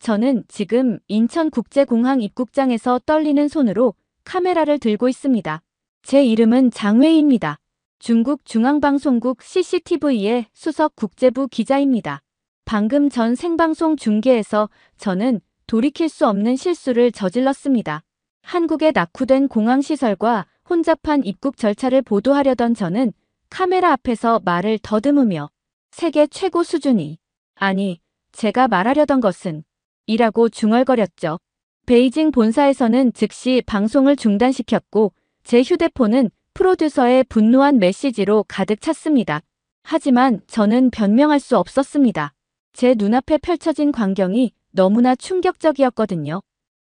저는 지금 인천국제공항 입국장에서 떨리는 손으로 카메라를 들고 있습니다. 제 이름은 장웨이입니다. 중국 중앙방송국 CCTV의 수석 국제부 기자입니다. 방금 전 생방송 중계에서 저는 돌이킬 수 없는 실수를 저질렀습니다. 한국에 낙후된 공항시설과 혼잡한 입국 절차를 보도하려던 저는 카메라 앞에서 말을 더듬으며 세계 최고 수준이, 아니, 제가 말하려던 것은 이라고 중얼거렸죠. 베이징 본사에서는 즉시 방송을 중단시켰고 제 휴대폰은 프로듀서의 분노한 메시지로 가득 찼습니다. 하지만 저는 변명할 수 없었습니다. 제 눈앞에 펼쳐진 광경이 너무나 충격적이었거든요.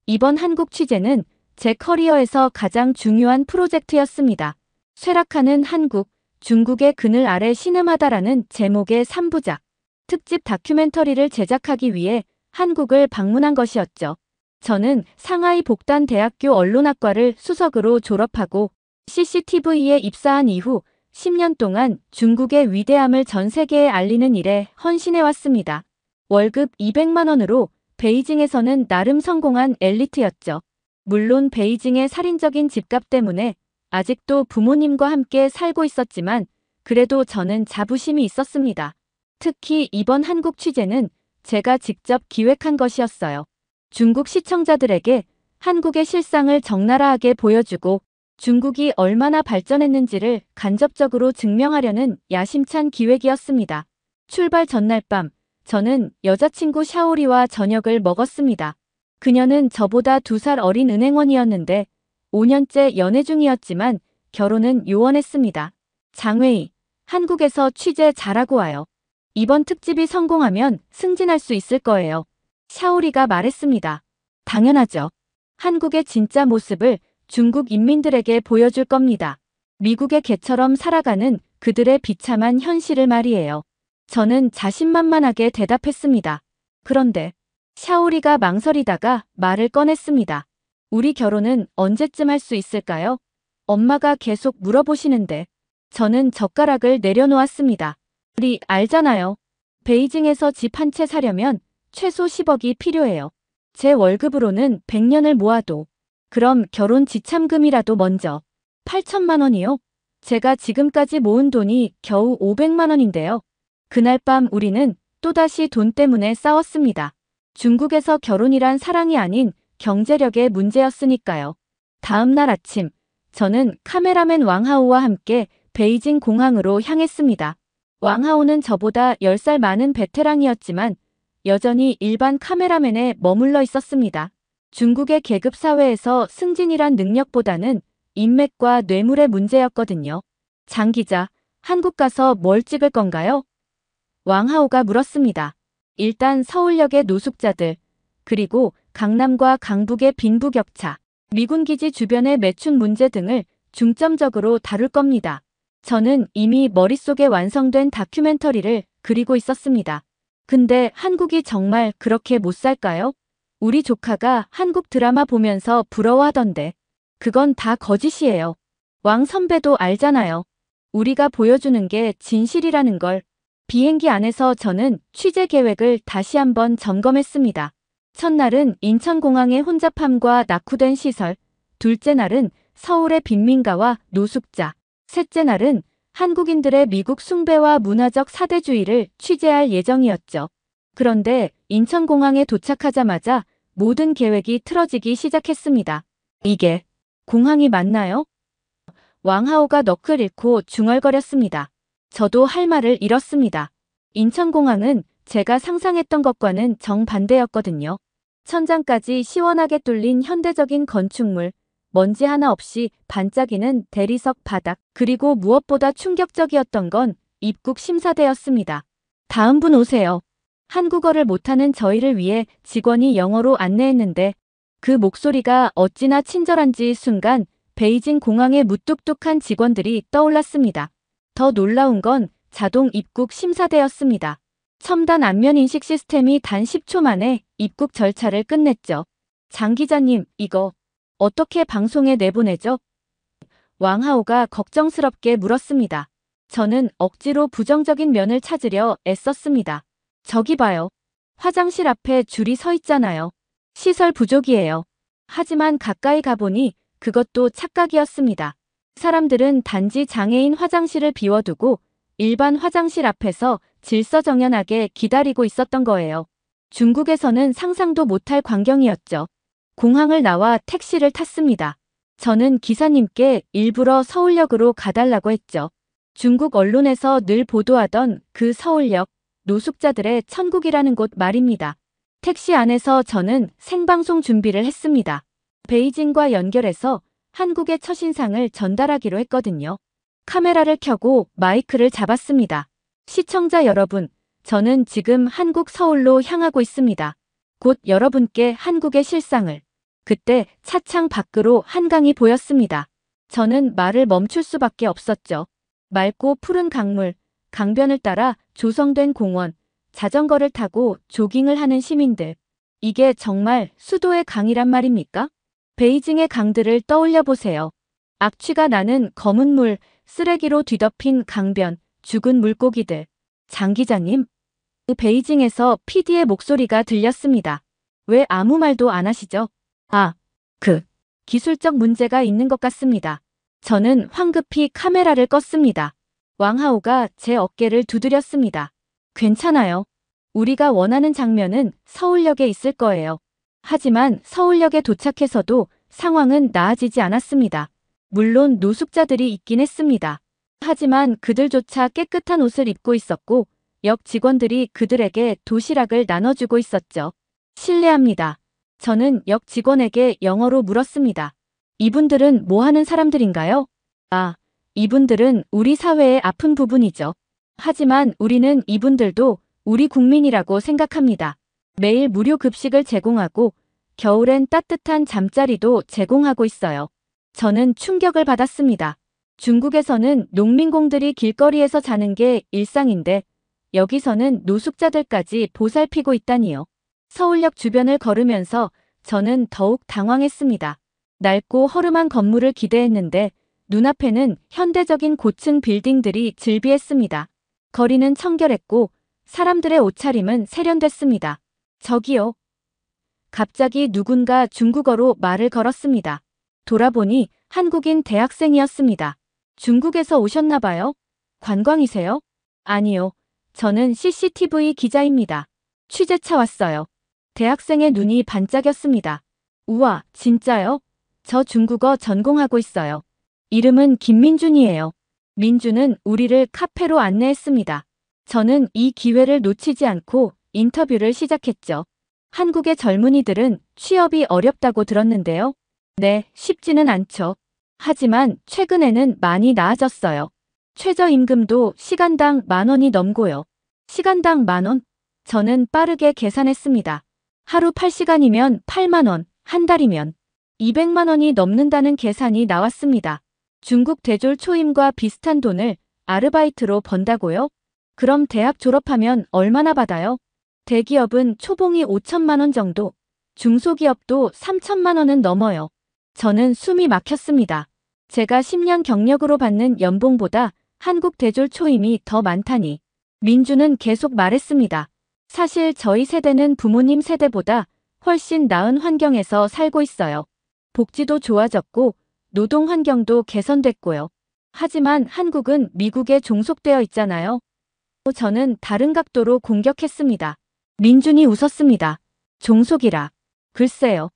이번 한국 취재는 제 커리어에서 가장 중요한 프로젝트였습니다. 쇠락하는 한국, 중국의 그늘 아래 신음하다라는 제목의 3부작 특집 다큐멘터리를 제작하기 위해 한국을 방문한 것이었죠. 저는 상하이 복단 대학교 언론학과를 수석으로 졸업하고 CCTV에 입사한 이후 10년 동안 중국의 위대함을 전 세계에 알리는 일에 헌신해왔습니다. 월급 200만 원으로 베이징에서는 나름 성공한 엘리트였죠. 물론 베이징의 살인적인 집값 때문에 아직도 부모님과 함께 살고 있었지만 그래도 저는 자부심이 있었습니다. 특히 이번 한국 취재는 제가 직접 기획한 것이었어요. 중국 시청자들에게 한국의 실상을 적나라하게 보여주고 중국이 얼마나 발전했는지를 간접적으로 증명하려는 야심찬 기획이었습니다. 출발 전날 밤, 저는 여자친구 샤오리와 저녁을 먹었습니다. 그녀는 저보다 2살 어린 은행원이었는데 5년째 연애 중이었지만 결혼은 요원했습니다. 장웨이, 한국에서 취재 잘하고 와요. 이번 특집이 성공하면 승진할 수 있을 거예요. 샤오리가 말했습니다. 당연하죠. 한국의 진짜 모습을 중국 인민들에게 보여줄 겁니다. 미국의 개처럼 살아가는 그들의 비참한 현실을 말이에요. 저는 자신만만하게 대답했습니다. 그런데 샤오리가 망설이다가 말을 꺼냈습니다. 우리 결혼은 언제쯤 할 수 있을까요? 엄마가 계속 물어보시는데 저는 젓가락을 내려놓았습니다. 우리 알잖아요. 베이징에서 집 한 채 사려면 최소 10억이 필요해요. 제 월급으로는 100년을 모아도. 그럼 결혼 지참금이라도 먼저. 8천만 원이요? 제가 지금까지 모은 돈이 겨우 500만 원인데요. 그날 밤 우리는 또다시 돈 때문에 싸웠습니다. 중국에서 결혼이란 사랑이 아닌 경제력의 문제였으니까요. 다음 날 아침, 저는 카메라맨 왕하오와 함께 베이징 공항으로 향했습니다. 왕하오는 저보다 10살 많은 베테랑이었지만 여전히 일반 카메라맨에 머물러 있었습니다. 중국의 계급 사회에서 승진이란 능력보다는 인맥과 뇌물의 문제였거든요. 장 기자, 한국 가서 뭘 찍을 건가요? 왕하오가 물었습니다. 일단 서울역의 노숙자들, 그리고 강남과 강북의 빈부격차, 미군 기지 주변의 매춘 문제 등을 중점적으로 다룰 겁니다. 저는 이미 머릿속에 완성된 다큐멘터리를 그리고 있었습니다. 근데 한국이 정말 그렇게 못 살까요? 우리 조카가 한국 드라마 보면서 부러워하던데. 그건 다 거짓이에요. 왕 선배도 알잖아요. 우리가 보여주는 게 진실이라는 걸. 비행기 안에서 저는 취재 계획을 다시 한번 점검했습니다. 첫날은 인천공항의 혼잡함과 낙후된 시설, 둘째 날은 서울의 빈민가와 노숙자, 셋째 날은 한국인들의 미국 숭배와 문화적 사대주의를 취재할 예정이었죠. 그런데 인천공항에 도착하자마자 모든 계획이 틀어지기 시작했습니다. 이게 공항이 맞나요? 왕하오가 넋을 잃고 중얼거렸습니다. 저도 할 말을 잃었습니다. 인천공항은 제가 상상했던 것과는 정반대였거든요. 천장까지 시원하게 뚫린 현대적인 건축물, 먼지 하나 없이 반짝이는 대리석 바닥, 그리고 무엇보다 충격적이었던 건 입국 심사대였습니다. 다음 분 오세요. 한국어를 못하는 저희를 위해 직원이 영어로 안내했는데 그 목소리가 어찌나 친절한지 순간 베이징 공항의 무뚝뚝한 직원들이 떠올랐습니다. 더 놀라운 건 자동 입국 심사대였습니다. 첨단 안면 인식 시스템이 단 10초 만에 입국 절차를 끝냈죠. 장 기자님, 이거 어떻게 방송에 내보내죠? 왕하오가 걱정스럽게 물었습니다. 저는 억지로 부정적인 면을 찾으려 애썼습니다. 저기 봐요. 화장실 앞에 줄이 서 있잖아요. 시설 부족이에요. 하지만 가까이 가보니 그것도 착각이었습니다. 사람들은 단지 장애인 화장실을 비워두고 일반 화장실 앞에서 질서정연하게 기다리고 있었던 거예요. 중국에서는 상상도 못할 광경이었죠. 공항을 나와 택시를 탔습니다. 저는 기사님께 일부러 서울역으로 가달라고 했죠. 중국 언론에서 늘 보도하던 그 서울역, 노숙자들의 천국이라는 곳 말입니다. 택시 안에서 저는 생방송 준비를 했습니다. 베이징과 연결해서 한국의 첫인상을 전달하기로 했거든요. 카메라를 켜고 마이크를 잡았습니다. 시청자 여러분, 저는 지금 한국 서울로 향하고 있습니다. 곧 여러분께 한국의 실상을. 그때 차창 밖으로 한강이 보였습니다. 저는 말을 멈출 수밖에 없었죠. 맑고 푸른 강물, 강변을 따라 조성된 공원, 자전거를 타고 조깅을 하는 시민들. 이게 정말 수도의 강이란 말입니까? 베이징의 강들을 떠올려 보세요. 악취가 나는 검은 물, 쓰레기로 뒤덮인 강변, 죽은 물고기들. 장 기자님, 베이징에서 PD의 목소리가 들렸습니다. 왜 아무 말도 안 하시죠? 기술적 문제가 있는 것 같습니다. 저는 황급히 카메라를 껐습니다. 왕하오가 제 어깨를 두드렸습니다. 괜찮아요. 우리가 원하는 장면은 서울역에 있을 거예요. 하지만 서울역에 도착해서도 상황은 나아지지 않았습니다. 물론 노숙자들이 있긴 했습니다. 하지만 그들조차 깨끗한 옷을 입고 있었고 역 직원들이 그들에게 도시락을 나눠주고 있었죠. 실례합니다. 저는 역 직원에게 영어로 물었습니다. 이분들은 뭐 하는 사람들인가요? 이분들은 우리 사회의 아픈 부분이죠. 하지만 우리는 이분들도 우리 국민이라고 생각합니다. 매일 무료 급식을 제공하고 겨울엔 따뜻한 잠자리도 제공하고 있어요. 저는 충격을 받았습니다. 중국에서는 농민공들이 길거리에서 자는 게 일상인데 여기서는 노숙자들까지 보살피고 있다니요. 서울역 주변을 걸으면서 저는 더욱 당황했습니다. 낡고 허름한 건물을 기대했는데 눈앞에는 현대적인 고층 빌딩들이 즐비했습니다. 거리는 청결했고 사람들의 옷차림은 세련됐습니다. 저기요. 갑자기 누군가 중국어로 말을 걸었습니다. 돌아보니 한국인 대학생이었습니다. 중국에서 오셨나 봐요? 관광이세요? 아니요. 저는 CCTV 기자입니다. 취재차 왔어요. 대학생의 눈이 반짝였습니다. 우와, 진짜요? 저 중국어 전공하고 있어요. 이름은 김민준이에요. 민준은 우리를 카페로 안내했습니다. 저는 이 기회를 놓치지 않고 인터뷰를 시작했죠. 한국의 젊은이들은 취업이 어렵다고 들었는데요. 네, 쉽지는 않죠. 하지만 최근에는 많이 나아졌어요. 최저임금도 시간당 10,000원이 넘고요. 시간당 10,000원? 저는 빠르게 계산했습니다. 하루 8시간이면 80,000원, 한 달이면 200만 원이 넘는다는 계산이 나왔습니다. 중국 대졸 초임과 비슷한 돈을 아르바이트로 번다고요? 그럼 대학 졸업하면 얼마나 받아요? 대기업은 초봉이 5천만 원 정도, 중소기업도 3천만 원은 넘어요. 저는 숨이 막혔습니다. 제가 10년 경력으로 받는 연봉보다 한국 대졸 초임이 더 많다니. 민주는 계속 말했습니다. 사실 저희 세대는 부모님 세대보다 훨씬 나은 환경에서 살고 있어요. 복지도 좋아졌고 노동 환경도 개선됐고요. 하지만 한국은 미국에 종속되어 있잖아요. 저는 다른 각도로 공격했습니다. 민준이 웃었습니다. 종속이라. 글쎄요.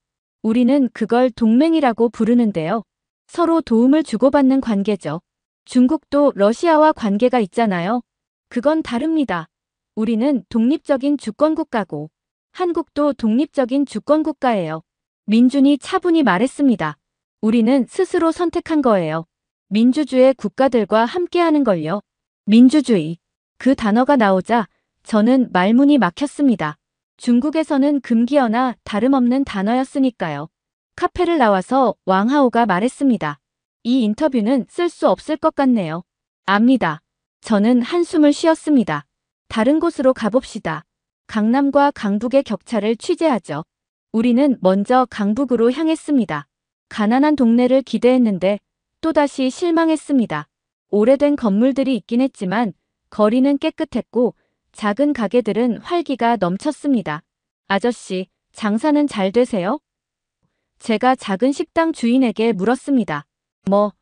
우리는 그걸 동맹이라고 부르는데요. 서로 도움을 주고받는 관계죠. 중국도 러시아와 관계가 있잖아요. 그건 다릅니다. 우리는 독립적인 주권국가고 한국도 독립적인 주권국가예요. 민준이 차분히 말했습니다. 우리는 스스로 선택한 거예요. 민주주의 국가들과 함께하는 걸요. 민주주의. 그 단어가 나오자 저는 말문이 막혔습니다. 중국에서는 금기어나 다름없는 단어였으니까요. 카페를 나와서 왕하오가 말했습니다. 이 인터뷰는 쓸 수 없을 것 같네요. 압니다. 저는 한숨을 쉬었습니다. 다른 곳으로 가봅시다. 강남과 강북의 격차를 취재하죠. 우리는 먼저 강북으로 향했습니다. 가난한 동네를 기대했는데 또다시 실망했습니다. 오래된 건물들이 있긴 했지만 거리는 깨끗했고 작은 가게들은 활기가 넘쳤습니다. 아저씨, 장사는 잘 되세요? 제가 작은 식당 주인에게 물었습니다.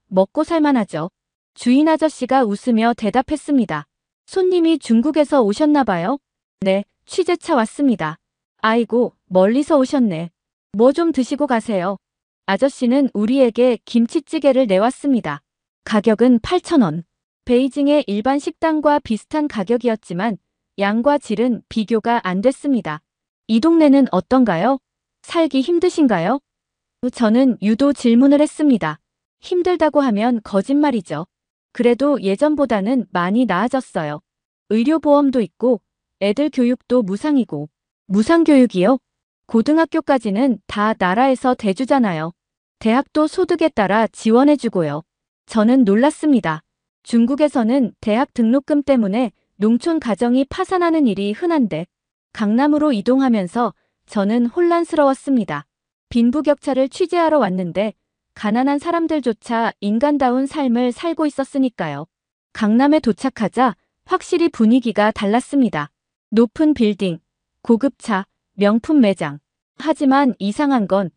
먹고 살만하죠. 주인 아저씨가 웃으며 대답했습니다. 손님이 중국에서 오셨나 봐요? 네, 취재차 왔습니다. 아이고, 멀리서 오셨네. 뭐 좀 드시고 가세요. 아저씨는 우리에게 김치찌개를 내왔습니다. 가격은 8,000원. 베이징의 일반 식당과 비슷한 가격이었지만 양과 질은 비교가 안 됐습니다. 이 동네는 어떤가요? 살기 힘드신가요? 저는 유도 질문을 했습니다. 힘들다고 하면 거짓말이죠. 그래도 예전보다는 많이 나아졌어요. 의료보험도 있고 애들 교육도 무상이고. 무상교육이요? 고등학교까지는 다 나라에서 대주잖아요. 대학도 소득에 따라 지원해주고요. 저는 놀랐습니다. 중국에서는 대학 등록금 때문에 농촌 가정이 파산하는 일이 흔한데 강남으로 이동하면서 저는 혼란스러웠습니다. 빈부격차를 취재하러 왔는데 가난한 사람들조차 인간다운 삶을 살고 있었으니까요. 강남에 도착하자 확실히 분위기가 달랐습니다. 높은 빌딩, 고급차, 명품 매장. 하지만 이상한 건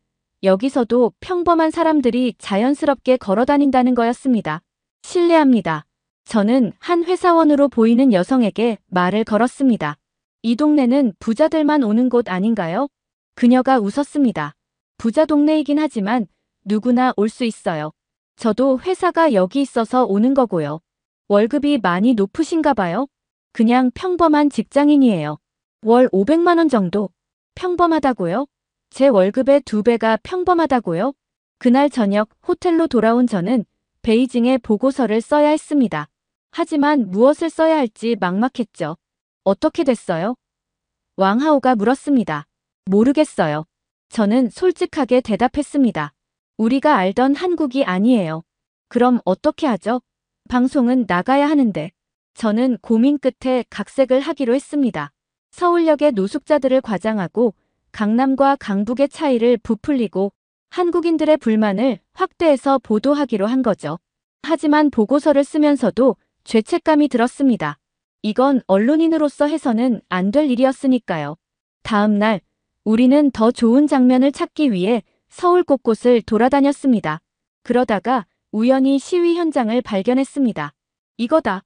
여기서도 평범한 사람들이 자연스럽게 걸어다닌다는 거였습니다. 실례합니다. 저는 한 회사원으로 보이는 여성에게 말을 걸었습니다. 이 동네는 부자들만 오는 곳 아닌가요? 그녀가 웃었습니다. 부자 동네이긴 하지만 누구나 올 수 있어요. 저도 회사가 여기 있어서 오는 거고요. 월급이 많이 높으신가 봐요? 그냥 평범한 직장인이에요. 월 500만 원 정도. 평범하다고요? 제 월급의 2배가 평범하다고요? 그날 저녁 호텔로 돌아온 저는 베이징에 보고서를 써야 했습니다. 하지만 무엇을 써야 할지 막막했죠. 어떻게 됐어요? 왕하오가 물었습니다. 모르겠어요. 저는 솔직하게 대답했습니다. 우리가 알던 한국이 아니에요. 그럼 어떻게 하죠? 방송은 나가야 하는데. 저는 고민 끝에 각색을 하기로 했습니다. 서울역의 노숙자들을 과장하고 강남과 강북의 차이를 부풀리고 한국인들의 불만을 확대해서 보도하기로 한 거죠. 하지만 보고서를 쓰면서도 죄책감이 들었습니다. 이건 언론인으로서 해서는 안 될 일이었으니까요. 다음 날 우리는 더 좋은 장면을 찾기 위해 서울 곳곳을 돌아다녔습니다. 그러다가 우연히 시위 현장을 발견했습니다. 이거다.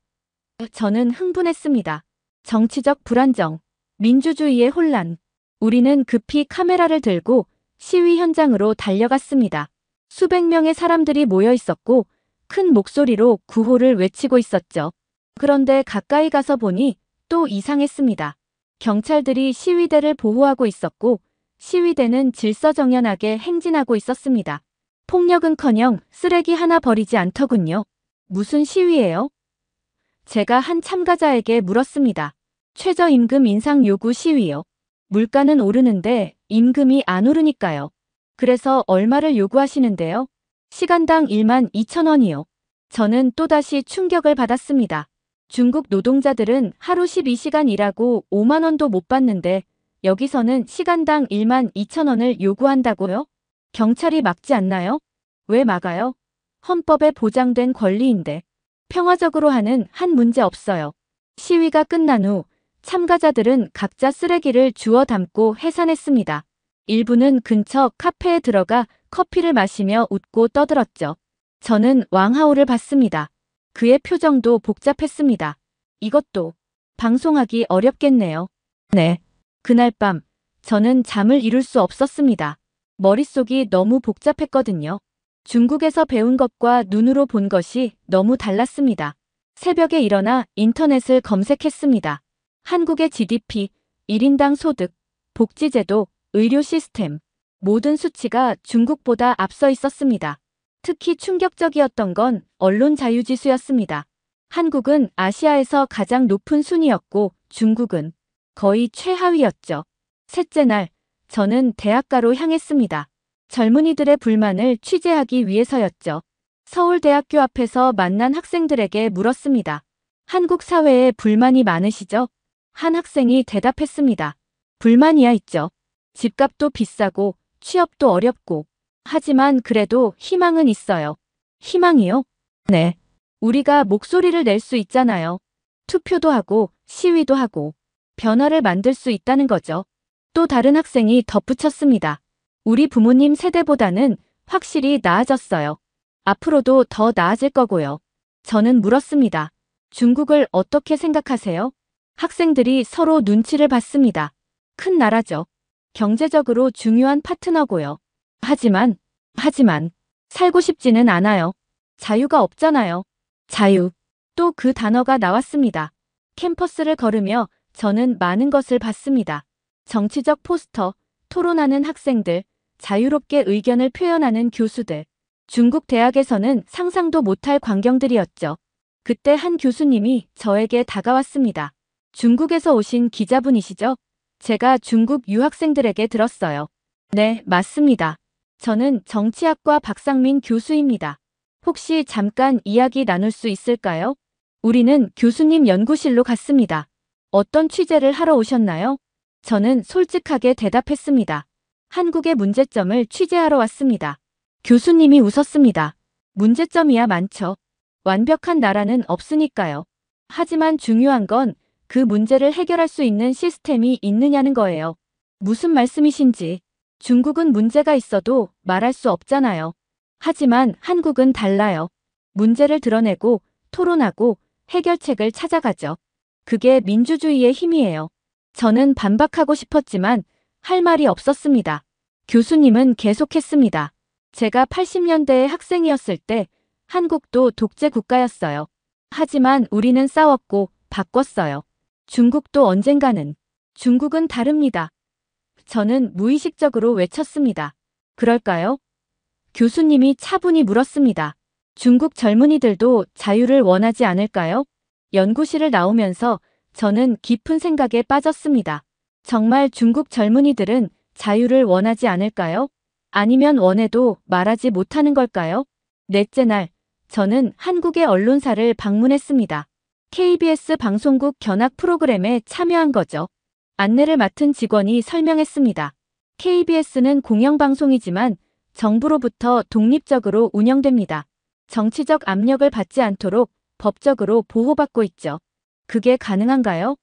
저는 흥분했습니다. 정치적 불안정, 민주주의의 혼란. 우리는 급히 카메라를 들고 시위 현장으로 달려갔습니다. 수백 명의 사람들이 모여 있었고 큰 목소리로 구호를 외치고 있었죠. 그런데 가까이 가서 보니 또 이상했습니다. 경찰들이 시위대를 보호하고 있었고 시위대는 질서정연하게 행진하고 있었습니다. 폭력은커녕 쓰레기 하나 버리지 않더군요. 무슨 시위예요? 제가 한 참가자에게 물었습니다. 최저임금 인상 요구 시위요. 물가는 오르는데 임금이 안 오르니까요. 그래서 얼마를 요구하시는데요? 시간당 12,000원이요. 저는 또다시 충격을 받았습니다. 중국 노동자들은 하루 12시간 일하고 5만 원도 못 받는데 여기서는 시간당 12,000원을 요구한다고요? 경찰이 막지 않나요? 왜 막아요? 헌법에 보장된 권리인데. 평화적으로 하는 한 문제 없어요. 시위가 끝난 후 참가자들은 각자 쓰레기를 주워 담고 해산했습니다. 일부는 근처 카페에 들어가 커피를 마시며 웃고 떠들었죠. 저는 왕하오를 봤습니다. 그의 표정도 복잡했습니다. 이것도 방송하기 어렵겠네요. 네. 그날 밤 저는 잠을 이룰 수 없었습니다. 머릿속이 너무 복잡했거든요. 중국에서 배운 것과 눈으로 본 것이 너무 달랐습니다. 새벽에 일어나 인터넷을 검색했습니다. 한국의 GDP, 1인당 소득, 복지제도, 의료 시스템, 모든 수치가 중국보다 앞서 있었습니다. 특히 충격적이었던 건 언론 자유지수였습니다. 한국은 아시아에서 가장 높은 순위였고 중국은 거의 최하위였죠. 셋째 날, 저는 대학가로 향했습니다. 젊은이들의 불만을 취재하기 위해서였죠. 서울대학교 앞에서 만난 학생들에게 물었습니다. 한국 사회에 불만이 많으시죠? 한 학생이 대답했습니다. 불만이야 있죠. 집값도 비싸고 취업도 어렵고. 하지만 그래도 희망은 있어요. 희망이요? 네. 우리가 목소리를 낼 수 있잖아요. 투표도 하고 시위도 하고. 변화를 만들 수 있다는 거죠. 또 다른 학생이 덧붙였습니다. 우리 부모님 세대보다는 확실히 나아졌어요. 앞으로도 더 나아질 거고요. 저는 물었습니다. 중국을 어떻게 생각하세요? 학생들이 서로 눈치를 봤습니다. 큰 나라죠. 경제적으로 중요한 파트너고요. 하지만 살고 싶지는 않아요. 자유가 없잖아요. 자유. 또 그 단어가 나왔습니다. 캠퍼스를 걸으며 저는 많은 것을 봤습니다. 정치적 포스터, 토론하는 학생들, 자유롭게 의견을 표현하는 교수들. 중국 대학에서는 상상도 못할 광경들이었죠. 그때 한 교수님이 저에게 다가왔습니다. 중국에서 오신 기자분이시죠? 제가 중국 유학생들에게 들었어요. 네, 맞습니다. 저는 정치학과 박상민 교수입니다. 혹시 잠깐 이야기 나눌 수 있을까요? 우리는 교수님 연구실로 갔습니다. 어떤 취재를 하러 오셨나요? 저는 솔직하게 대답했습니다. 한국의 문제점을 취재하러 왔습니다. 교수님이 웃었습니다. 문제점이야 많죠. 완벽한 나라는 없으니까요. 하지만 중요한 건 그 문제를 해결할 수 있는 시스템이 있느냐는 거예요. 무슨 말씀이신지. 중국은 문제가 있어도 말할 수 없잖아요. 하지만 한국은 달라요. 문제를 드러내고 토론하고 해결책을 찾아가죠. 그게 민주주의의 힘이에요. 저는 반박하고 싶었지만 할 말이 없었습니다. 교수님은 계속했습니다. 제가 80년대의 학생이었을 때 한국도 독재 국가였어요. 하지만 우리는 싸웠고 바꿨어요. 중국도 언젠가는. 중국은 다릅니다. 저는 무의식적으로 외쳤습니다. 그럴까요? 교수님이 차분히 물었습니다. 중국 젊은이들도 자유를 원하지 않을까요? 연구실을 나오면서 저는 깊은 생각에 빠졌습니다. 정말 중국 젊은이들은 자유를 원하지 않을까요? 아니면 원해도 말하지 못하는 걸까요? 넷째 날, 저는 한국의 언론사를 방문했습니다. KBS 방송국 견학 프로그램에 참여한 거죠. 안내를 맡은 직원이 설명했습니다. KBS는 공영방송이지만 정부로부터 독립적으로 운영됩니다. 정치적 압력을 받지 않도록 법적으로 보호받고 있죠. 그게 가능한가요?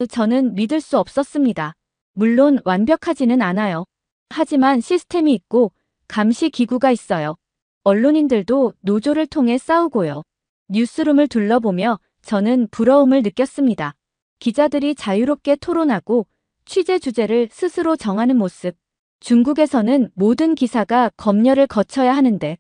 저는 믿을 수 없었습니다. 물론 완벽하지는 않아요. 하지만 시스템이 있고 감시 기구가 있어요. 언론인들도 노조를 통해 싸우고요. 뉴스룸을 둘러보며 저는 부러움을 느꼈습니다. 기자들이 자유롭게 토론하고 취재 주제를 스스로 정하는 모습. 중국에서는 모든 기사가 검열을 거쳐야 하는데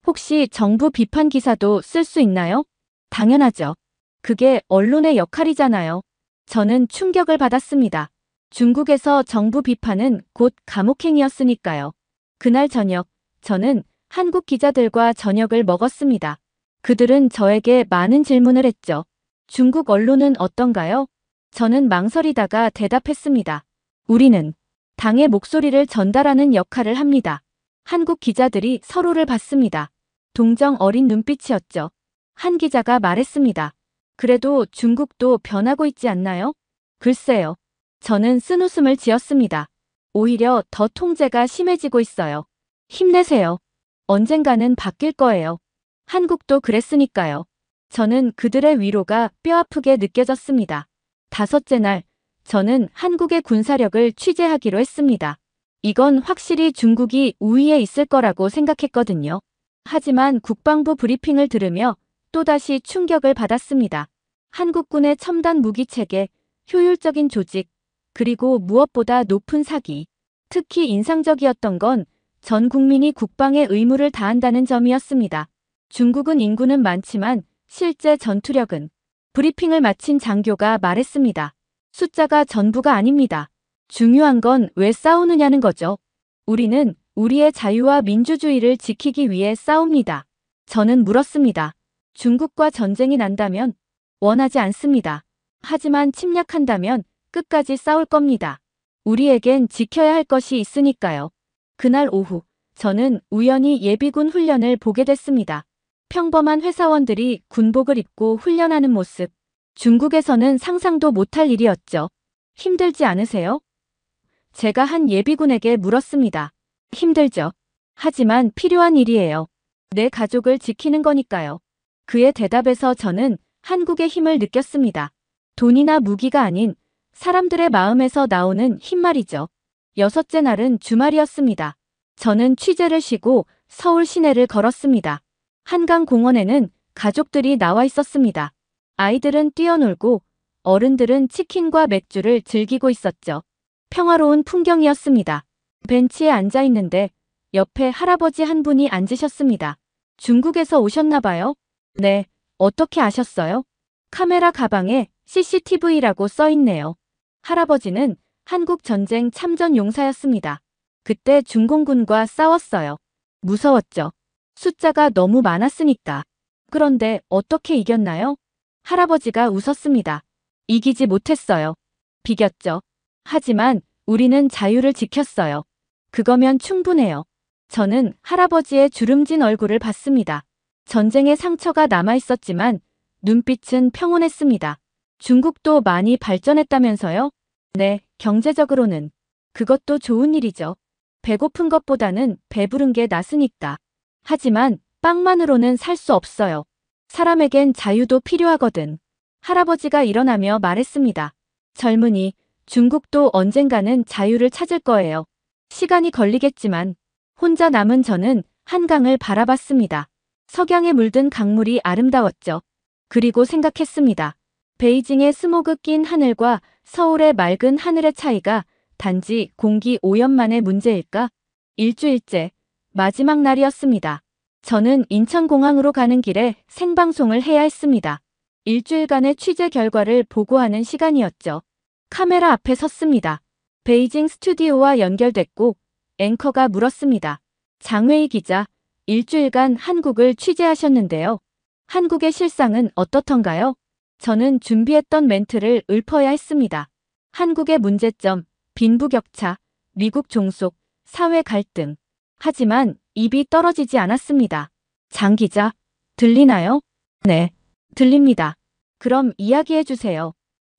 혹시 정부 비판 기사도 쓸 수 있나요? 당연하죠. 그게 언론의 역할이잖아요. 저는 충격을 받았습니다. 중국에서 정부 비판은 곧 감옥행이었으니까요. 그날 저녁, 저는 한국 기자들과 저녁을 먹었습니다. 그들은 저에게 많은 질문을 했죠. 중국 언론은 어떤가요? 저는 망설이다가 대답했습니다. 우리는 당의 목소리를 전달하는 역할을 합니다. 한국 기자들이 서로를 봤습니다. 동정 어린 눈빛이었죠. 한 기자가 말했습니다. 그래도 중국도 변하고 있지 않나요? 글쎄요. 저는 쓴웃음을 지었습니다. 오히려 더 통제가 심해지고 있어요. 힘내세요. 언젠가는 바뀔 거예요. 한국도 그랬으니까요. 저는 그들의 위로가 뼈아프게 느껴졌습니다. 다섯째 날, 저는 한국의 군사력을 취재하기로 했습니다. 이건 확실히 중국이 우위에 있을 거라고 생각했거든요. 하지만 국방부 브리핑을 들으며 또다시 충격을 받았습니다. 한국군의 첨단 무기 체계, 효율적인 조직, 그리고 무엇보다 높은 사기. 특히 인상적이었던 건 전 국민이 국방의 의무를 다한다는 점이었습니다. 중국은 인구는 많지만 실제 전투력은. 브리핑을 마친 장교가 말했습니다. 숫자가 전부가 아닙니다. 중요한 건 왜 싸우느냐는 거죠. 우리는 우리의 자유와 민주주의를 지키기 위해 싸웁니다. 저는 물었습니다. 중국과 전쟁이 난다면? 원하지 않습니다. 하지만 침략한다면 끝까지 싸울 겁니다. 우리에겐 지켜야 할 것이 있으니까요. 그날 오후, 저는 우연히 예비군 훈련을 보게 됐습니다. 평범한 회사원들이 군복을 입고 훈련하는 모습. 중국에서는 상상도 못할 일이었죠. 힘들지 않으세요? 제가 한 예비군에게 물었습니다. 힘들죠. 하지만 필요한 일이에요. 내 가족을 지키는 거니까요. 그의 대답에서 저는 한국의 힘을 느꼈습니다. 돈이나 무기가 아닌 사람들의 마음에서 나오는 흰말이죠. 여섯째 날은 주말이었습니다. 저는 취재를 쉬고 서울 시내를 걸었습니다. 한강공원에는 가족들이 나와 있었습니다. 아이들은 뛰어놀고 어른들은 치킨과 맥주를 즐기고 있었죠. 평화로운 풍경이었습니다. 벤치에 앉아 있는데 옆에 할아버지 한 분이 앉으셨습니다. 중국에서 오셨나 봐요? 네, 어떻게 아셨어요? 카메라 가방에 CCTV라고 써 있네요. 할아버지는 한국 전쟁 참전 용사였습니다. 그때 중공군과 싸웠어요. 무서웠죠. 숫자가 너무 많았으니까. 그런데 어떻게 이겼나요? 할아버지가 웃었습니다. 이기지 못했어요. 비겼죠. 하지만 우리는 자유를 지켰어요. 그거면 충분해요. 저는 할아버지의 주름진 얼굴을 봤습니다. 전쟁의 상처가 남아 있었지만 눈빛은 평온했습니다. 중국도 많이 발전했다면서요? 네, 경제적으로는. 그것도 좋은 일이죠. 배고픈 것보다는 배부른 게 낫으니까. 하지만 빵만으로는 살 수 없어요. 사람에겐 자유도 필요하거든. 할아버지가 일어나며 말했습니다. 젊은이, 중국도 언젠가는 자유를 찾을 거예요. 시간이 걸리겠지만 혼자 남은 저는 한강을 바라봤습니다. 석양에 물든 강물이 아름다웠죠. 그리고 생각했습니다. 베이징의 스모그 낀 하늘과 서울의 맑은 하늘의 차이가 단지 공기 오염만의 문제일까? 일주일째, 마지막 날이었습니다. 저는 인천공항으로 가는 길에 생방송을 해야 했습니다. 일주일간의 취재 결과를 보고하는 시간이었죠. 카메라 앞에 섰습니다. 베이징 스튜디오와 연결됐고 앵커가 물었습니다. 장웨이 기자, 일주일간 한국을 취재하셨는데요. 한국의 실상은 어떻던가요? 저는 준비했던 멘트를 읊어야 했습니다. 한국의 문제점, 빈부격차, 미국 종속, 사회 갈등. 하지만 입이 떨어지지 않았습니다. 장 기자, 들리나요? 네, 들립니다. 그럼 이야기해 주세요.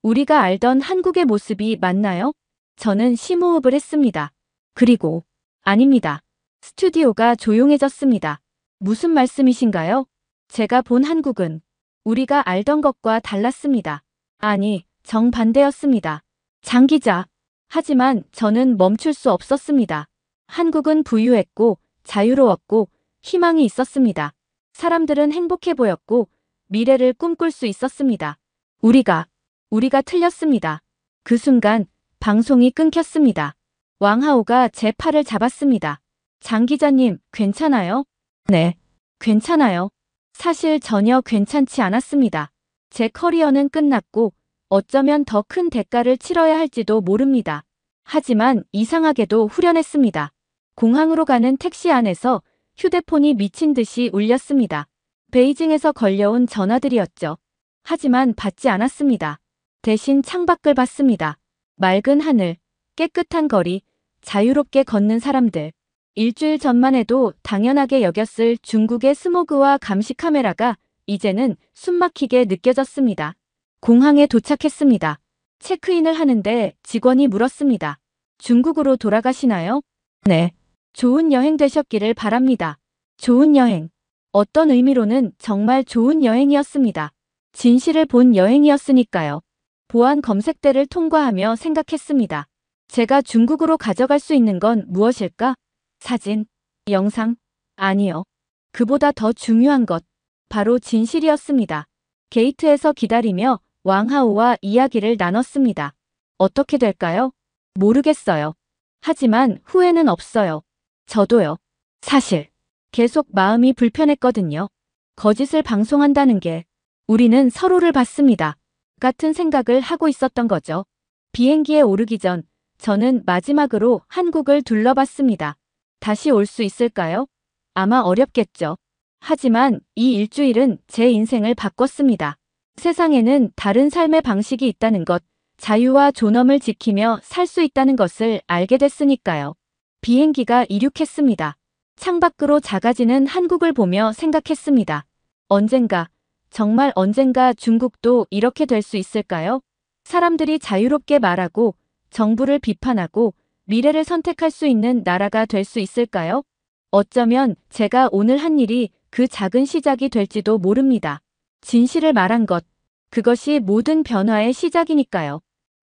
우리가 알던 한국의 모습이 맞나요? 저는 심호흡을 했습니다. 그리고 아닙니다. 스튜디오가 조용해졌습니다. 무슨 말씀이신가요? 제가 본 한국은 우리가 알던 것과 달랐습니다. 아니, 정반대였습니다. 장 기자. 하지만 저는 멈출 수 없었습니다. 한국은 부유했고 자유로웠고 희망이 있었습니다. 사람들은 행복해 보였고 미래를 꿈꿀 수 있었습니다. 우리가 틀렸습니다. 그 순간 방송이 끊겼습니다. 왕하오가 제 팔을 잡았습니다. 장 기자님, 괜찮아요? 네, 괜찮아요. 사실 전혀 괜찮지 않았습니다. 제 커리어는 끝났고 어쩌면 더 큰 대가를 치러야 할지도 모릅니다. 하지만 이상하게도 후련했습니다. 공항으로 가는 택시 안에서 휴대폰이 미친 듯이 울렸습니다. 베이징에서 걸려온 전화들이었죠. 하지만 받지 않았습니다. 대신 창밖을 봤습니다. 맑은 하늘, 깨끗한 거리, 자유롭게 걷는 사람들. 일주일 전만 해도 당연하게 여겼을 중국의 스모그와 감시 카메라가 이제는 숨막히게 느껴졌습니다. 공항에 도착했습니다. 체크인을 하는데 직원이 물었습니다. 중국으로 돌아가시나요? 네. 좋은 여행 되셨기를 바랍니다. 좋은 여행. 어떤 의미로는 정말 좋은 여행이었습니다. 진실을 본 여행이었으니까요. 보안 검색대를 통과하며 생각했습니다. 제가 중국으로 가져갈 수 있는 건 무엇일까? 사진, 영상, 아니요. 그보다 더 중요한 것, 바로 진실이었습니다. 게이트에서 기다리며 왕하오와 이야기를 나눴습니다. 어떻게 될까요? 모르겠어요. 하지만 후회는 없어요. 저도요. 사실 계속 마음이 불편했거든요. 거짓을 방송한다는 게 우리는 서로를 봤습니다. 같은 생각을 하고 있었던 거죠. 비행기에 오르기 전 저는 마지막으로 한국을 둘러봤습니다. 다시 올 수 있을까요? 아마 어렵겠죠. 하지만 이 일주일은 제 인생을 바꿨습니다. 세상에는 다른 삶의 방식이 있다는 것, 자유와 존엄을 지키며 살 수 있다는 것을 알게 됐으니까요. 비행기가 이륙했습니다. 창밖으로 작아지는 한국을 보며 생각했습니다. 언젠가, 정말 언젠가 중국도 이렇게 될 수 있을까요? 사람들이 자유롭게 말하고 정부를 비판하고 미래를 선택할 수 있는 나라가 될 수 있을까요? 어쩌면 제가 오늘 한 일이 그 작은 시작이 될지도 모릅니다. 진실을 말한 것, 그것이 모든 변화의 시작이니까요.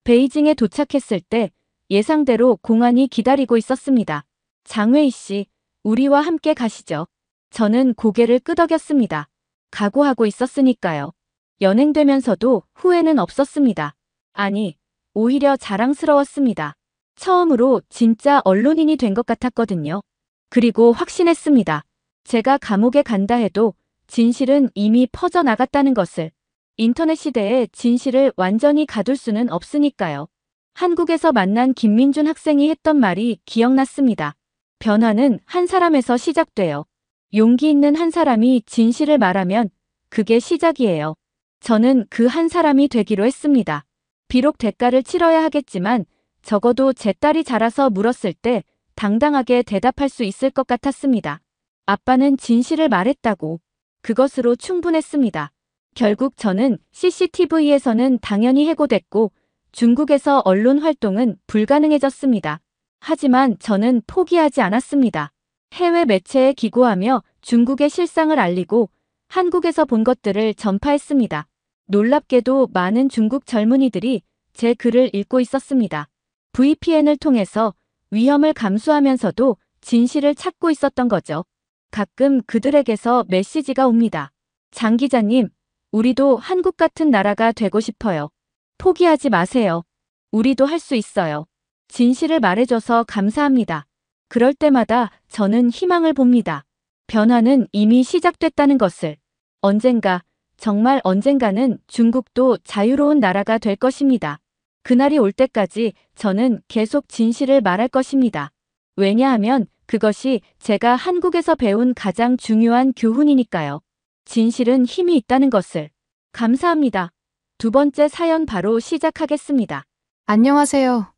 베이징에 도착했을 때 예상대로 공안이 기다리고 있었습니다. 장웨이 씨, 우리와 함께 가시죠. 저는 고개를 끄덕였습니다. 각오하고 있었으니까요. 연행되면서도 후회는 없었습니다. 아니, 오히려 자랑스러웠습니다. 처음으로 진짜 언론인이 된 것 같았거든요. 그리고 확신했습니다. 제가 감옥에 간다 해도 진실은 이미 퍼져나갔다는 것을. 인터넷 시대에 진실을 완전히 가둘 수는 없으니까요. 한국에서 만난 김민준 학생이 했던 말이 기억났습니다. 변화는 한 사람에서 시작돼요. 용기 있는 한 사람이 진실을 말하면 그게 시작이에요. 저는 그 한 사람이 되기로 했습니다. 비록 대가를 치러야 하겠지만 적어도 제 딸이 자라서 물었을 때 당당하게 대답할 수 있을 것 같았습니다. 아빠는 진실을 말했다고. 그것으로 충분했습니다. 결국 저는 CCTV에서는 당연히 해고됐고 중국에서 언론 활동은 불가능해졌습니다. 하지만 저는 포기하지 않았습니다. 해외 매체에 기고하며 중국의 실상을 알리고 한국에서 본 것들을 전파했습니다. 놀랍게도 많은 중국 젊은이들이 제 글을 읽고 있었습니다. VPN을 통해서 위험을 감수하면서도 진실을 찾고 있었던 거죠. 가끔 그들에게서 메시지가 옵니다. 장 기자님, 우리도 한국 같은 나라가 되고 싶어요. 포기하지 마세요. 우리도 할 수 있어요. 진실을 말해줘서 감사합니다. 그럴 때마다 저는 희망을 봅니다. 변화는 이미 시작됐다는 것을. 언젠가, 정말 언젠가는 중국도 자유로운 나라가 될 것입니다. 그날이 올 때까지 저는 계속 진실을 말할 것입니다. 왜냐하면 그것이 제가 한국에서 배운 가장 중요한 교훈이니까요. 진실은 힘이 있다는 것을. 감사합니다. 두 번째 사연 바로 시작하겠습니다. 안녕하세요.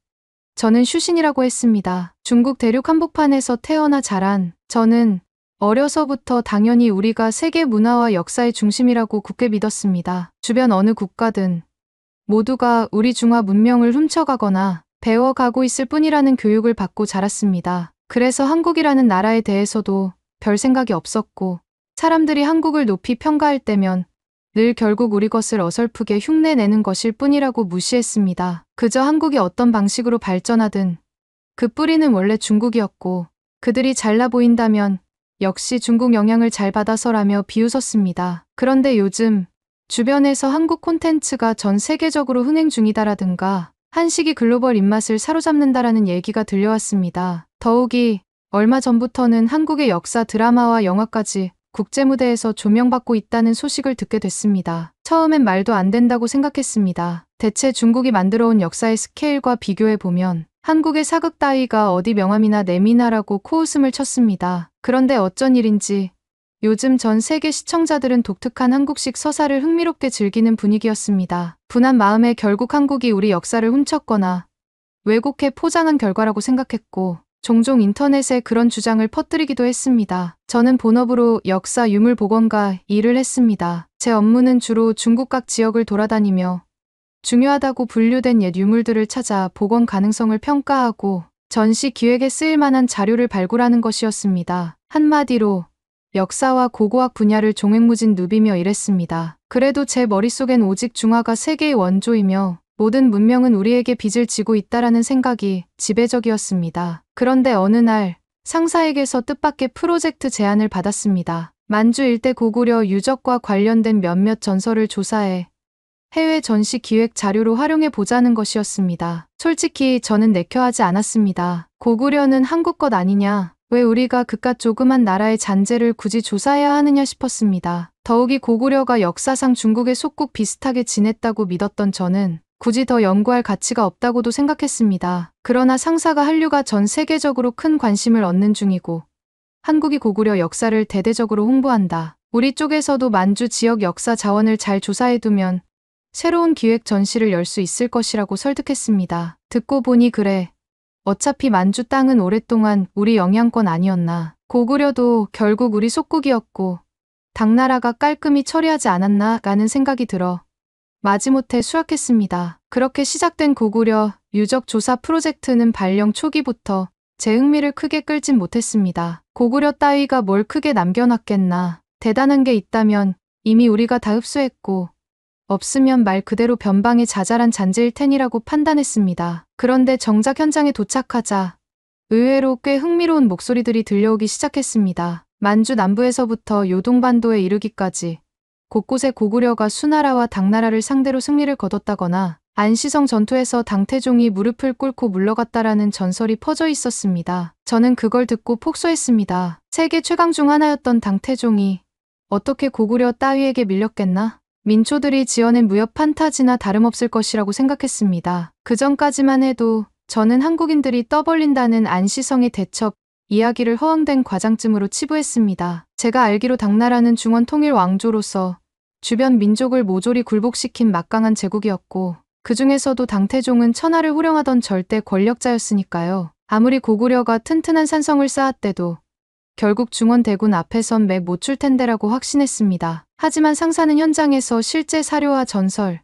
저는 슈신이라고 했습니다. 중국 대륙 한복판에서 태어나 자란 저는 어려서부터 당연히 우리가 세계 문화와 역사의 중심이라고 굳게 믿었습니다. 주변 어느 국가든 모두가 우리 중화 문명을 훔쳐가거나 배워가고 있을 뿐이라는 교육을 받고 자랐습니다. 그래서 한국이라는 나라에 대해서도 별 생각이 없었고 사람들이 한국을 높이 평가할 때면 늘 결국 우리 것을 어설프게 흉내내는 것일 뿐이라고 무시했습니다. 그저 한국이 어떤 방식으로 발전하든 그 뿌리는 원래 중국이었고 그들이 잘나 보인다면 역시 중국 영향을 잘 받아서라며 비웃었습니다. 그런데 요즘 주변에서 한국 콘텐츠가 전 세계적으로 흥행 중이다라든가 한식이 글로벌 입맛을 사로잡는다라는 얘기가 들려왔습니다. 더욱이 얼마 전부터는 한국의 역사 드라마와 영화까지 국제무대에서 조명받고 있다는 소식을 듣게 됐습니다. 처음엔 말도 안 된다고 생각했습니다. 대체 중국이 만들어온 역사의 스케일과 비교해보면 한국의 사극 따위가 어디 명함이나 내미나라고 코웃음을 쳤습니다. 그런데 어쩐 일인지 요즘 전 세계 시청자들은 독특한 한국식 서사를 흥미롭게 즐기는 분위기였습니다. 분한 마음에 결국 한국이 우리 역사를 훔쳤거나 왜곡해 포장한 결과라고 생각했고 종종 인터넷에 그런 주장을 퍼뜨리기도 했습니다. 저는 본업으로 역사 유물 복원가 일을 했습니다. 제 업무는 주로 중국 각 지역을 돌아다니며 중요하다고 분류된 옛 유물들을 찾아 복원 가능성을 평가하고 전시 기획에 쓰일 만한 자료를 발굴하는 것이었습니다. 한마디로 역사와 고고학 분야를 종횡무진 누비며 일했습니다. 그래도 제 머릿속엔 오직 중화가 세계의 원조이며 모든 문명은 우리에게 빚을 지고 있다라는 생각이 지배적이었습니다. 그런데 어느 날 상사에게서 뜻밖의 프로젝트 제안을 받았습니다. 만주 일대 고구려 유적과 관련된 몇몇 전설을 조사해 해외 전시 기획 자료로 활용해 보자는 것이었습니다. 솔직히 저는 내켜하지 않았습니다. 고구려는 한국 것 아니냐? 왜 우리가 그깟 조그만 나라의 잔재를 굳이 조사해야 하느냐 싶었습니다. 더욱이 고구려가 역사상 중국의 속국 비슷하게 지냈다고 믿었던 저는 굳이 더 연구할 가치가 없다고도 생각했습니다. 그러나 상사가 한류가 전 세계적으로 큰 관심을 얻는 중이고 한국이 고구려 역사를 대대적으로 홍보한다. 우리 쪽에서도 만주 지역 역사 자원을 잘 조사해두면 새로운 기획 전시를 열 수 있을 것이라고 설득했습니다. 듣고 보니 그래. 어차피 만주 땅은 오랫동안 우리 영향권 아니었나. 고구려도 결국 우리 속국이었고 당나라가 깔끔히 처리하지 않았나 라는 생각이 들어 마지못해 수락했습니다. 그렇게 시작된 고구려 유적 조사 프로젝트는 발령 초기부터 제 흥미를 크게 끌진 못했습니다. 고구려 따위가 뭘 크게 남겨놨겠나. 대단한 게 있다면 이미 우리가 다 흡수했고 없으면 말 그대로 변방의 자잘한 잔재일 텐이라고 판단했습니다. 그런데 정작 현장에 도착하자 의외로 꽤 흥미로운 목소리들이 들려오기 시작했습니다. 만주 남부에서부터 요동반도에 이르기까지 곳곳에 고구려가 수나라와 당나라를 상대로 승리를 거뒀다거나 안시성 전투에서 당태종이 무릎을 꿇고 물러갔다라는 전설이 퍼져 있었습니다. 저는 그걸 듣고 폭소했습니다. 세계 최강 중 하나였던 당태종이 어떻게 고구려 따위에게 밀렸겠나? 민초들이 지어낸 무협 판타지나 다름없을 것이라고 생각했습니다. 그 전까지만 해도 저는 한국인들이 떠벌린다는 안시성의 대첩 이야기를 허황된 과장쯤으로 치부했습니다. 제가 알기로 당나라는 중원 통일 왕조로서 주변 민족을 모조리 굴복시킨 막강한 제국이었고 그 중에서도 당태종은 천하를 호령하던 절대 권력자였으니까요. 아무리 고구려가 튼튼한 산성을 쌓았대도 결국 중원 대군 앞에선 매 못 출 텐데라고 확신했습니다. 하지만 상사는 현장에서 실제 사료와 전설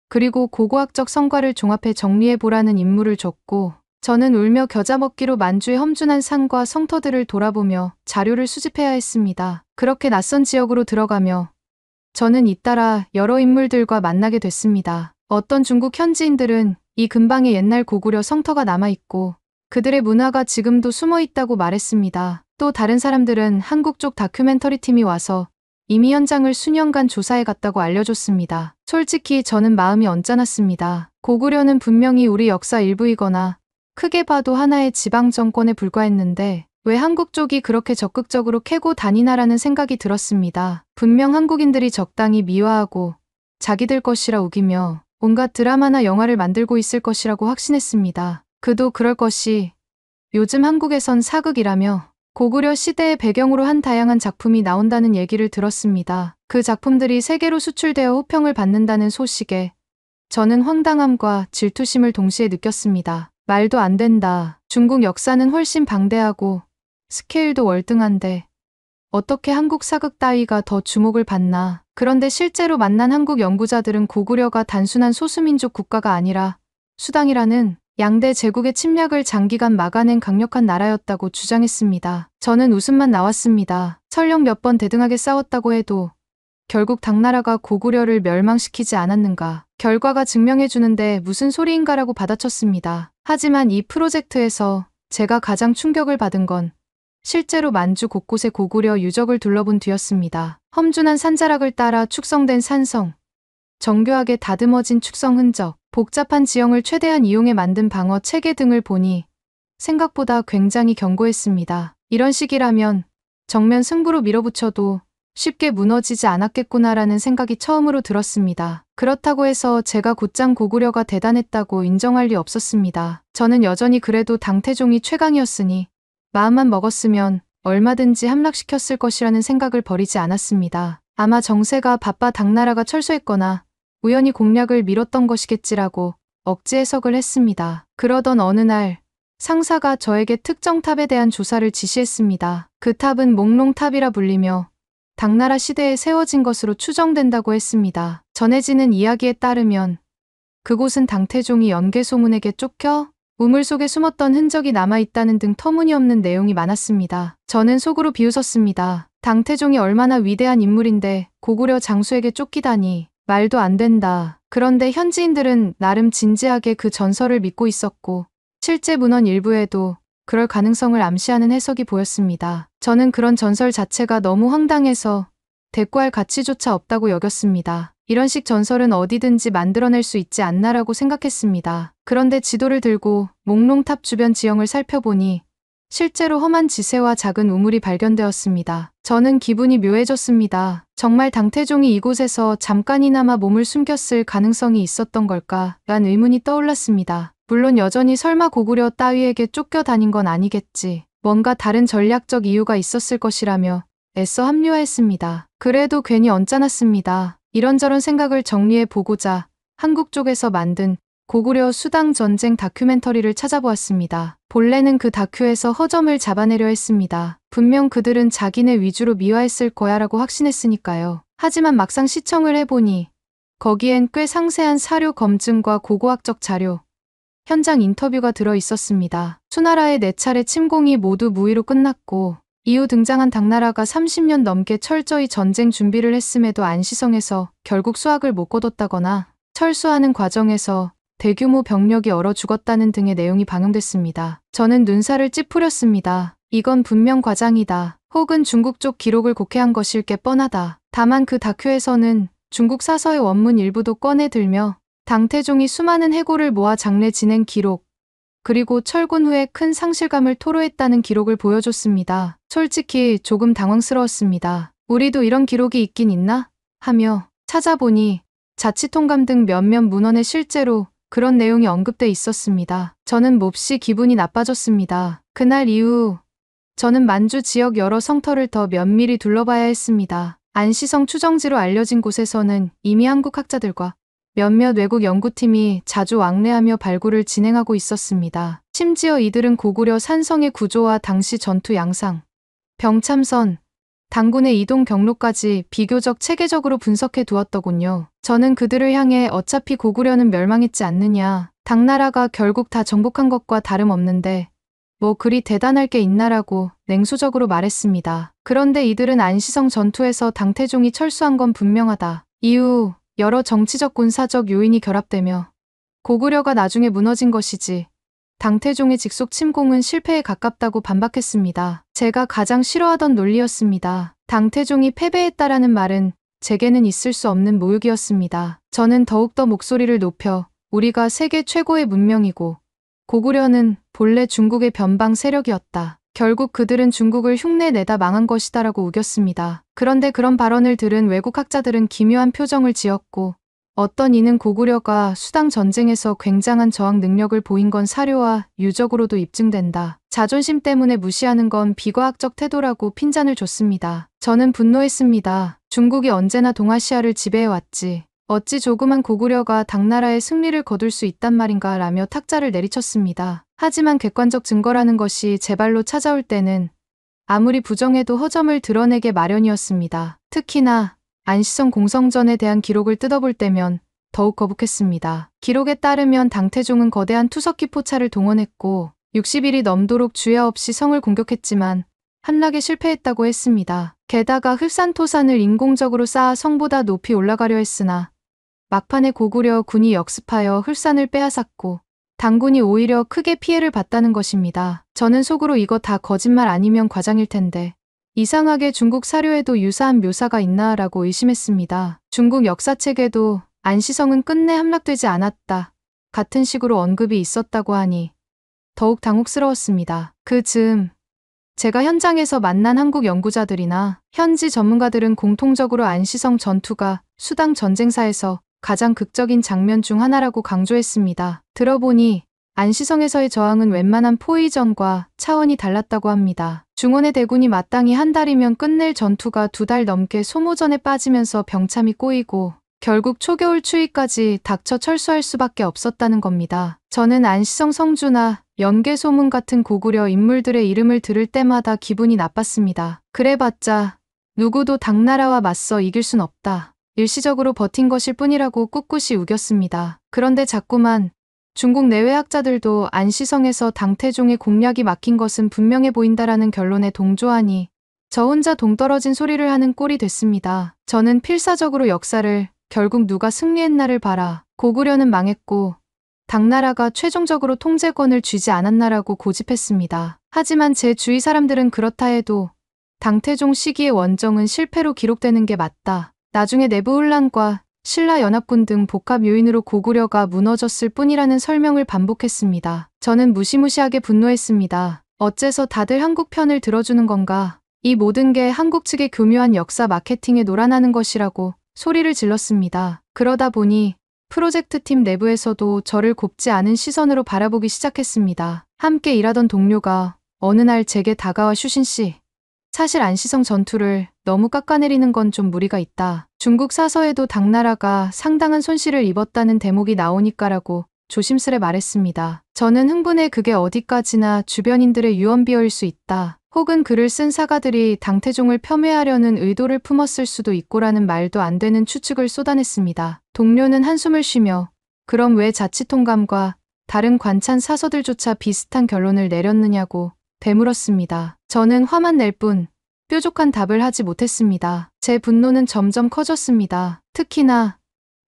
그리고 고고학적 성과를 종합해 정리해보라는 임무를 줬고 저는 울며 겨자 먹기로 만주의 험준한 산과 성터들을 돌아보며 자료를 수집해야 했습니다. 그렇게 낯선 지역으로 들어가며 저는 잇따라 여러 인물들과 만나게 됐습니다. 어떤 중국 현지인들은 이 근방에 옛날 고구려 성터가 남아있고 그들의 문화가 지금도 숨어있다고 말했습니다. 또 다른 사람들은 한국 쪽 다큐멘터리 팀이 와서 이미 현장을 수년간 조사해 갔다고 알려줬습니다. 솔직히 저는 마음이 언짢았습니다. 고구려는 분명히 우리 역사 일부이거나 크게 봐도 하나의 지방 정권에 불과했는데 왜 한국 쪽이 그렇게 적극적으로 캐고 다니나라는 생각이 들었습니다. 분명 한국인들이 적당히 미화하고 자기들 것이라 우기며 온갖 드라마나 영화를 만들고 있을 것이라고 확신했습니다. 그도 그럴 것이 요즘 한국에선 사극이라며 고구려 시대의 배경으로 한 다양한 작품이 나온다는 얘기를 들었습니다. 그 작품들이 세계로 수출되어 호평을 받는다는 소식에 저는 황당함과 질투심을 동시에 느꼈습니다. 말도 안 된다. 중국 역사는 훨씬 방대하고 스케일도 월등한데 어떻게 한국 사극 따위가 더 주목을 받나. 그런데 실제로 만난 한국 연구자들은 고구려가 단순한 소수민족 국가가 아니라 수당이라는 양대 제국의 침략을 장기간 막아낸 강력한 나라였다고 주장했습니다. 저는 웃음만 나왔습니다. 설령 몇 번 대등하게 싸웠다고 해도 결국 당나라가 고구려를 멸망시키지 않았는가. 결과가 증명해주는데 무슨 소리인가라고 받아쳤습니다. 하지만 이 프로젝트에서 제가 가장 충격을 받은 건 실제로 만주 곳곳의 고구려 유적을 둘러본 뒤였습니다. 험준한 산자락을 따라 축성된 산성, 정교하게 다듬어진 축성 흔적, 복잡한 지형을 최대한 이용해 만든 방어 체계 등을 보니 생각보다 굉장히 견고했습니다. 이런 식이라면 정면 승부로 밀어붙여도 쉽게 무너지지 않았겠구나라는 생각이 처음으로 들었습니다. 그렇다고 해서 제가 곧장 고구려가 대단했다고 인정할 리 없었습니다. 저는 여전히 그래도 당태종이 최강이었으니 마음만 먹었으면 얼마든지 함락시켰을 것이라는 생각을 버리지 않았습니다. 아마 정세가 바빠 당나라가 철수했거나 우연히 공략을 미뤘던 것이겠지라고 억지 해석을 했습니다. 그러던 어느 날 상사가 저에게 특정 탑에 대한 조사를 지시했습니다. 그 탑은 몽롱탑이라 불리며 당나라 시대에 세워진 것으로 추정된다고 했습니다. 전해지는 이야기에 따르면 그곳은 당태종이 연개소문에게 쫓겨 우물 속에 숨었던 흔적이 남아있다는 등 터무니없는 내용이 많았습니다. 저는 속으로 비웃었습니다. 당태종이 얼마나 위대한 인물인데 고구려 장수에게 쫓기다니 말도 안 된다. 그런데 현지인들은 나름 진지하게 그 전설을 믿고 있었고 실제 문헌 일부에도 그럴 가능성을 암시하는 해석이 보였습니다. 저는 그런 전설 자체가 너무 황당해서 대꾸할 가치조차 없다고 여겼습니다. 이런 식 전설은 어디든지 만들어낼 수 있지 않나라고 생각했습니다. 그런데 지도를 들고 몽롱탑 주변 지형을 살펴보니 실제로 험한 지세와 작은 우물이 발견되었습니다. 저는 기분이 묘해졌습니다. 정말 당태종이 이곳에서 잠깐이나마 몸을 숨겼을 가능성이 있었던 걸까? 라는 의문이 떠올랐습니다. 물론 여전히 설마 고구려 따위에게 쫓겨다닌 건 아니겠지. 뭔가 다른 전략적 이유가 있었을 것이라며 애써 합리화했습니다. 그래도 괜히 언짢았습니다. 이런저런 생각을 정리해 보고자 한국 쪽에서 만든 고구려 수당 전쟁 다큐멘터리를 찾아보았습니다. 본래는 그 다큐에서 허점을 잡아내려 했습니다. 분명 그들은 자기네 위주로 미화했을 거야 라고 확신했으니까요. 하지만 막상 시청을 해보니 거기엔 꽤 상세한 사료 검증과 고고학적 자료, 현장 인터뷰가 들어 있었습니다. 수나라의 4차례 침공이 모두 무위로 끝났고 이후 등장한 당나라가 30년 넘게 철저히 전쟁 준비를 했음에도 안시성에서 결국 수확을 못 거뒀다거나 철수하는 과정에서 대규모 병력이 얼어 죽었다는 등의 내용이 방영됐습니다. 저는 눈살을 찌푸렸습니다. 이건 분명 과장이다. 혹은 중국 쪽 기록을 곡해한 것일 게 뻔하다. 다만 그 다큐에서는 중국 사서의 원문 일부도 꺼내 들며 당태종이 수많은 해고를 모아 장례 진행 기록, 그리고 철군 후에 큰 상실감을 토로했다는 기록을 보여줬습니다. 솔직히 조금 당황스러웠습니다. 우리도 이런 기록이 있긴 있나? 하며 찾아보니 자치통감 등 몇몇 문헌에 실제로 그런 내용이 언급돼 있었습니다. 저는 몹시 기분이 나빠졌습니다. 그날 이후 저는 만주 지역 여러 성터를 더 면밀히 둘러봐야 했습니다. 안시성 추정지로 알려진 곳에서는 이미 한국 학자들과 몇몇 외국 연구팀이 자주 왕래하며 발굴을 진행하고 있었습니다. 심지어 이들은 고구려 산성의 구조와 당시 전투 양상, 병참선, 당군의 이동 경로까지 비교적 체계적으로 분석해 두었더군요. 저는 그들을 향해 어차피 고구려는 멸망했지 않느냐, 당나라가 결국 다 정복한 것과 다름없는데 뭐 그리 대단할 게 있나라고 냉소적으로 말했습니다. 그런데 이들은 안시성 전투에서 당태종이 철수한 건 분명하다. 이후 여러 정치적 군사적 요인이 결합되며 고구려가 나중에 무너진 것이지 당태종의 직속 침공은 실패에 가깝다고 반박했습니다. 제가 가장 싫어하던 논리였습니다. 당태종이 패배했다라는 말은 제게는 있을 수 없는 모욕이었습니다. 저는 더욱더 목소리를 높여 우리가 세계 최고의 문명이고 고구려는 본래 중국의 변방 세력이었다. 결국 그들은 중국을 흉내내다 망한 것이다라고 우겼습니다. 그런데 그런 발언을 들은 외국 학자들은 기묘한 표정을 지었고 어떤 이는 고구려가 수당 전쟁에서 굉장한 저항 능력을 보인 건 사료와 유적으로도 입증된다. 자존심 때문에 무시하는 건 비과학적 태도라고 핀잔을 줬습니다. 저는 분노했습니다. 중국이 언제나 동아시아를 지배해왔지. 어찌 조그만 고구려가 당나라의 승리를 거둘 수 있단 말인가 라며 탁자를 내리쳤습니다. 하지만 객관적 증거라는 것이 제 발로 찾아올 때는 아무리 부정해도 허점을 드러내게 마련이었습니다. 특히나 안시성 공성전에 대한 기록을 뜯어볼 때면 더욱 거북했습니다. 기록에 따르면 당태종은 거대한 투석기 포차를 동원했고 60일이 넘도록 주야 없이 성을 공격했지만 함락에 실패했다고 했습니다. 게다가 흡산토산을 인공적으로 쌓아 성보다 높이 올라가려 했으나 막판에 고구려 군이 역습하여 흡산을 빼앗았고 당군이 오히려 크게 피해를 봤다는 것입니다. 저는 속으로 이거 다 거짓말 아니면 과장일 텐데 이상하게 중국 사료에도 유사한 묘사가 있나 라고 의심했습니다. 중국 역사책에도 안시성은 끝내 함락되지 않았다 같은 식으로 언급이 있었다고 하니 더욱 당혹스러웠습니다. 그 즈음 제가 현장에서 만난 한국 연구자들이나 현지 전문가들은 공통적으로 안시성 전투가 수당 전쟁사에서 가장 극적인 장면 중 하나라고 강조했습니다. 들어보니 안시성에서의 저항은 웬만한 포위전과 차원이 달랐다고 합니다. 중원의 대군이 마땅히 한 달이면 끝낼 전투가 2달 넘게 소모전에 빠지면서 병참이 꼬이고 결국 초겨울 추위까지 닥쳐 철수할 수밖에 없었다는 겁니다. 저는 안시성 성주나 연개소문 같은 고구려 인물들의 이름을 들을 때마다 기분이 나빴습니다. 그래봤자 누구도 당나라와 맞서 이길 순 없다. 일시적으로 버틴 것일 뿐이라고 꿋꿋이 우겼습니다. 그런데 자꾸만 중국 내외 학자들도 안시성에서 당태종의 공략이 막힌 것은 분명해 보인다라는 결론에 동조하니 저 혼자 동떨어진 소리를 하는 꼴이 됐습니다. 저는 필사적으로 역사를 결국 누가 승리했나를 봐라. 고구려는 망했고 당나라가 최종적으로 통제권을 쥐지 않았나라고 고집했습니다. 하지만 제 주위 사람들은 그렇다 해도 당태종 시기의 원정은 실패로 기록되는 게 맞다. 나중에 내부 혼란과 신라 연합군 등 복합 요인으로 고구려가 무너졌을 뿐이라는 설명을 반복했습니다. 저는 무시무시하게 분노했습니다. 어째서 다들 한국 편을 들어주는 건가? 이 모든 게 한국 측의 교묘한 역사 마케팅에 놀아나는 것이라고 소리를 질렀습니다. 그러다 보니 프로젝트 팀 내부에서도 저를 곱지 않은 시선으로 바라보기 시작했습니다. 함께 일하던 동료가 어느 날 제게 다가와 슈신 씨, 사실 안시성 전투를 너무 깎아내리는 건 좀 무리가 있다. 중국 사서에도 당나라가 상당한 손실을 입었다는 대목이 나오니까라고 조심스레 말했습니다. 저는 흥분해 그게 어디까지나 주변인들의 유언비어일 수 있다. 혹은 글을 쓴 사가들이 당태종을 폄훼하려는 의도를 품었을 수도 있고라는 말도 안 되는 추측을 쏟아냈습니다. 동료는 한숨을 쉬며 그럼 왜 자치통감과 다른 관찬 사서들조차 비슷한 결론을 내렸느냐고 되물었습니다. 저는 화만 낼 뿐 뾰족한 답을 하지 못했습니다. 제 분노는 점점 커졌습니다. 특히나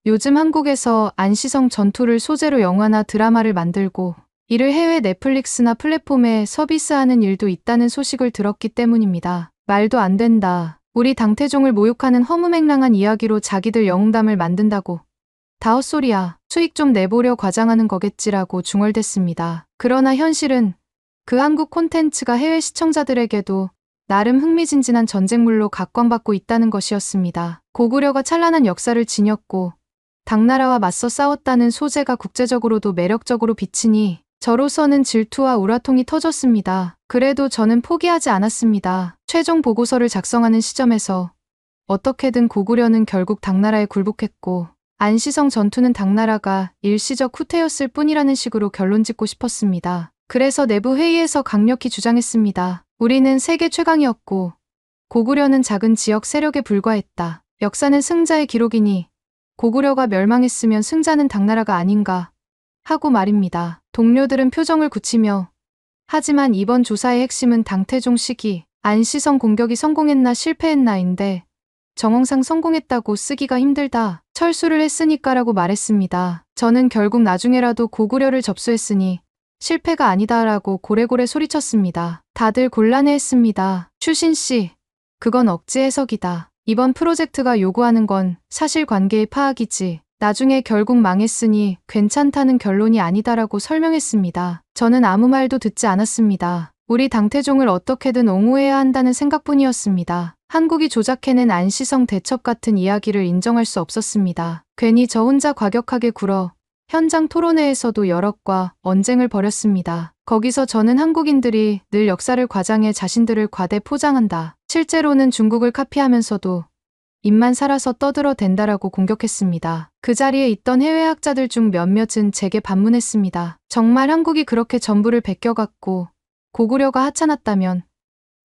요즘 한국에서 안시성 전투를 소재로 영화나 드라마를 만들고 이를 해외 넷플릭스나 플랫폼에 서비스하는 일도 있다는 소식을 들었기 때문입니다. 말도 안 된다. 우리 당태종을 모욕하는 허무맹랑한 이야기로 자기들 영웅담을 만든다고. 다 헛소리야. 수익 좀 내보려 과장하는 거겠지라고 중얼댔습니다. 그러나 현실은 그 한국 콘텐츠가 해외 시청자들에게도 나름 흥미진진한 전쟁물로 각광받고 있다는 것이었습니다. 고구려가 찬란한 역사를 지녔고 당나라와 맞서 싸웠다는 소재가 국제적으로도 매력적으로 비치니 저로서는 질투와 우라통이 터졌습니다. 그래도 저는 포기하지 않았습니다. 최종 보고서를 작성하는 시점에서 어떻게든 고구려는 결국 당나라에 굴복했고 안시성 전투는 당나라가 일시적 후퇴였을 뿐이라는 식으로 결론짓고 싶었습니다. 그래서 내부 회의에서 강력히 주장했습니다. 우리는 세계 최강이었고 고구려는 작은 지역 세력에 불과했다. 역사는 승자의 기록이니 고구려가 멸망했으면 승자는 당나라가 아닌가 하고 말입니다. 동료들은 표정을 굳히며 하지만 이번 조사의 핵심은 당태종 시기 안시성 공격이 성공했나 실패했나인데 정황상 성공했다고 쓰기가 힘들다. 철수를 했으니까라고 말했습니다. 저는 결국 나중에라도 고구려를 접수했으니 실패가 아니다라고 고래고래 소리쳤습니다. 다들 곤란해했습니다. 추신씨, 그건 억지 해석이다. 이번 프로젝트가 요구하는 건 사실관계의 파악이지. 나중에 결국 망했으니 괜찮다는 결론이 아니다라고 설명했습니다. 저는 아무 말도 듣지 않았습니다. 우리 당태종을 어떻게든 옹호해야 한다는 생각뿐이었습니다. 한국이 조작해낸 안시성 대첩 같은 이야기를 인정할 수 없었습니다. 괜히 저 혼자 과격하게 굴어 현장 토론회에서도 여럿과 언쟁을 벌였습니다. 거기서 저는 한국인들이 늘 역사를 과장해 자신들을 과대 포장한다. 실제로는 중국을 카피하면서도 입만 살아서 떠들어댄다라고 공격했습니다. 그 자리에 있던 해외 학자들 중 몇몇은 제게 반문했습니다. 정말 한국이 그렇게 전부를 베껴갔고 고구려가 하찮았다면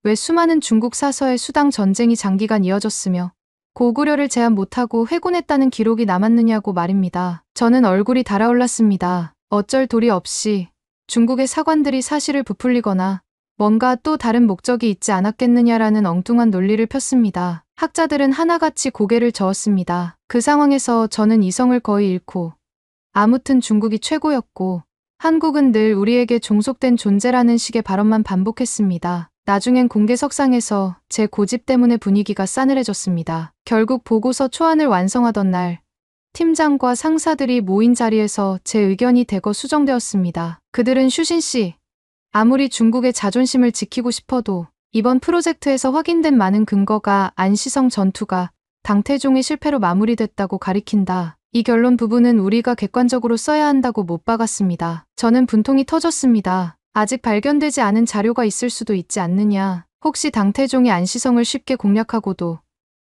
왜 수많은 중국 사서의 수당 전쟁이 장기간 이어졌으며 고구려를 제압 못하고 회군했다는 기록이 남았느냐고 말입니다. 저는 얼굴이 달아올랐습니다. 어쩔 도리 없이 중국의 사관들이 사실을 부풀리거나 뭔가 또 다른 목적이 있지 않았겠느냐라는 엉뚱한 논리를 폈습니다. 학자들은 하나같이 고개를 저었습니다. 그 상황에서 저는 이성을 거의 잃고 아무튼 중국이 최고였고 한국은 늘 우리에게 종속된 존재라는 식의 발언만 반복했습니다. 나중엔 공개석상에서 제 고집 때문에 분위기가 싸늘해졌습니다. 결국 보고서 초안을 완성하던 날 팀장과 상사들이 모인 자리에서 제 의견이 대거 수정되었습니다. 그들은 슈신씨, 아무리 중국의 자존심을 지키고 싶어도 이번 프로젝트에서 확인된 많은 근거가 안시성 전투가 당태종의 실패로 마무리됐다고 가리킨다. 이 결론 부분은 우리가 객관적으로 써야 한다고 못 박았습니다. 저는 분통이 터졌습니다. 아직 발견되지 않은 자료가 있을 수도 있지 않느냐. 혹시 당태종이 안시성을 쉽게 공략하고도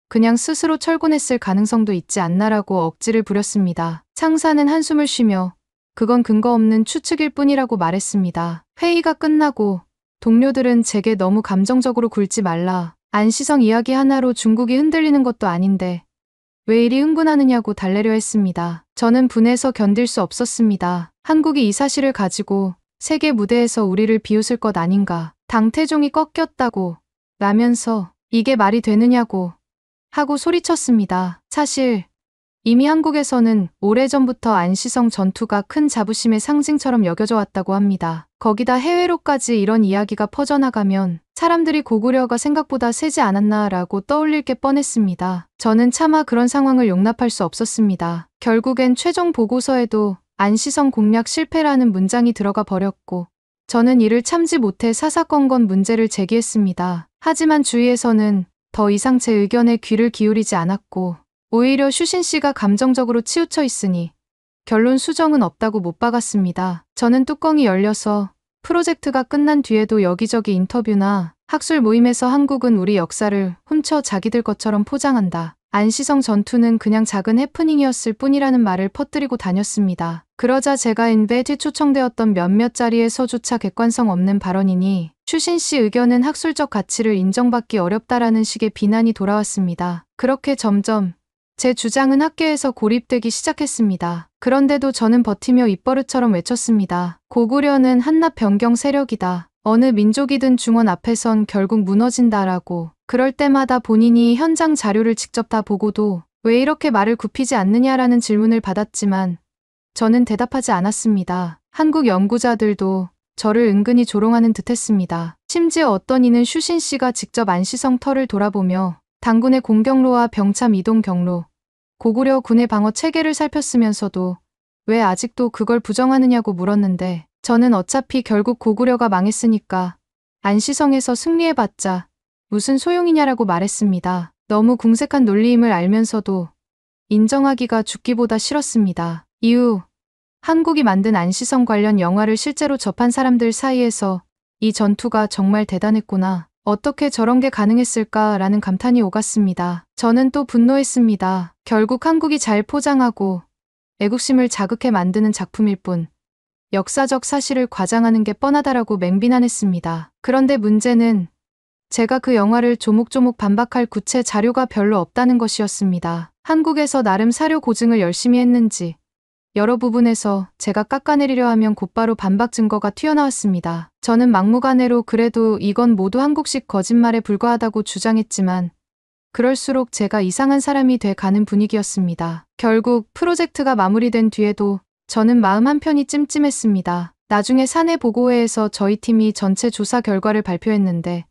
그냥 스스로 철군했을 가능성도 있지 않나라고 억지를 부렸습니다. 상사는 한숨을 쉬며 그건 근거 없는 추측일 뿐이라고 말했습니다. 회의가 끝나고 동료들은 제게 너무 감정적으로 굴지 말라. 안시성 이야기 하나로 중국이 흔들리는 것도 아닌데 왜 이리 흥분하느냐고 달래려 했습니다. 저는 분해서 견딜 수 없었습니다. 한국이 이 사실을 가지고 세계 무대에서 우리를 비웃을 것 아닌가. 당태종이 꺾였다고 라면서 이게 말이 되느냐고 하고 소리쳤습니다. 사실 이미 한국에서는 오래전부터 안시성 전투가 큰 자부심의 상징처럼 여겨져 왔다고 합니다. 거기다 해외로까지 이런 이야기가 퍼져나가면 사람들이 고구려가 생각보다 세지 않았나라고 떠올릴 게 뻔했습니다. 저는 차마 그런 상황을 용납할 수 없었습니다. 결국엔 최종 보고서에도 안시성 공략 실패라는 문장이 들어가 버렸고 저는 이를 참지 못해 사사건건 문제를 제기했습니다. 하지만 주위에서는 더 이상 제 의견에 귀를 기울이지 않았고 오히려 슈신 씨가 감정적으로 치우쳐 있으니 결론 수정은 없다고 못 박았습니다. 저는 뚜껑이 열려서 프로젝트가 끝난 뒤에도 여기저기 인터뷰나 학술 모임에서 한국은 우리 역사를 훔쳐 자기들 것처럼 포장한다. 안시성 전투는 그냥 작은 해프닝이었을 뿐이라는 말을 퍼뜨리고 다녔습니다. 그러자 제가 인베티 초청되었던 몇몇 자리에서조차 객관성 없는 발언이니 슈신 씨 의견은 학술적 가치를 인정받기 어렵다라는 식의 비난이 돌아왔습니다. 그렇게 점점 제 주장은 학계에서 고립되기 시작했습니다. 그런데도 저는 버티며 입버릇처럼 외쳤습니다. 고구려는 한낱 변경 세력이다. 어느 민족이든 중원 앞에선 결국 무너진다라고. 그럴 때마다 본인이 현장 자료를 직접 다 보고도 왜 이렇게 말을 굽히지 않느냐라는 질문을 받았지만 저는 대답하지 않았습니다. 한국 연구자들도 저를 은근히 조롱하는 듯했습니다. 심지어 어떤 이는 슈신 씨가 직접 안시성 터를 돌아보며 당군의 공격로와 병참 이동 경로, 고구려 군의 방어 체계를 살폈으면서도 왜 아직도 그걸 부정하느냐고 물었는데 저는 어차피 결국 고구려가 망했으니까 안시성에서 승리해봤자 무슨 소용이냐라고 말했습니다. 너무 궁색한 논리임을 알면서도 인정하기가 죽기보다 싫었습니다. 이후 한국이 만든 안시성 관련 영화를 실제로 접한 사람들 사이에서 이 전투가 정말 대단했구나. 어떻게 저런 게 가능했을까라는 감탄이 오갔습니다. 저는 또 분노했습니다. 결국 한국이 잘 포장하고 애국심을 자극해 만드는 작품일 뿐 역사적 사실을 과장하는 게 뻔하다라고 맹비난했습니다. 그런데 문제는 제가 그 영화를 조목조목 반박할 구체 자료가 별로 없다는 것이었습니다. 한국에서 나름 사료 고증을 열심히 했는지 여러 부분에서 제가 깎아내리려 하면 곧바로 반박 증거가 튀어나왔습니다. 저는 막무가내로 그래도 이건 모두 한국식 거짓말에 불과하다고 주장했지만 그럴수록 제가 이상한 사람이 돼 가는 분위기였습니다. 결국 프로젝트가 마무리된 뒤에도 저는 마음 한편이 찜찜했습니다. 나중에 사내 보고회에서 저희 팀이 전체 조사 결과를 발표했는데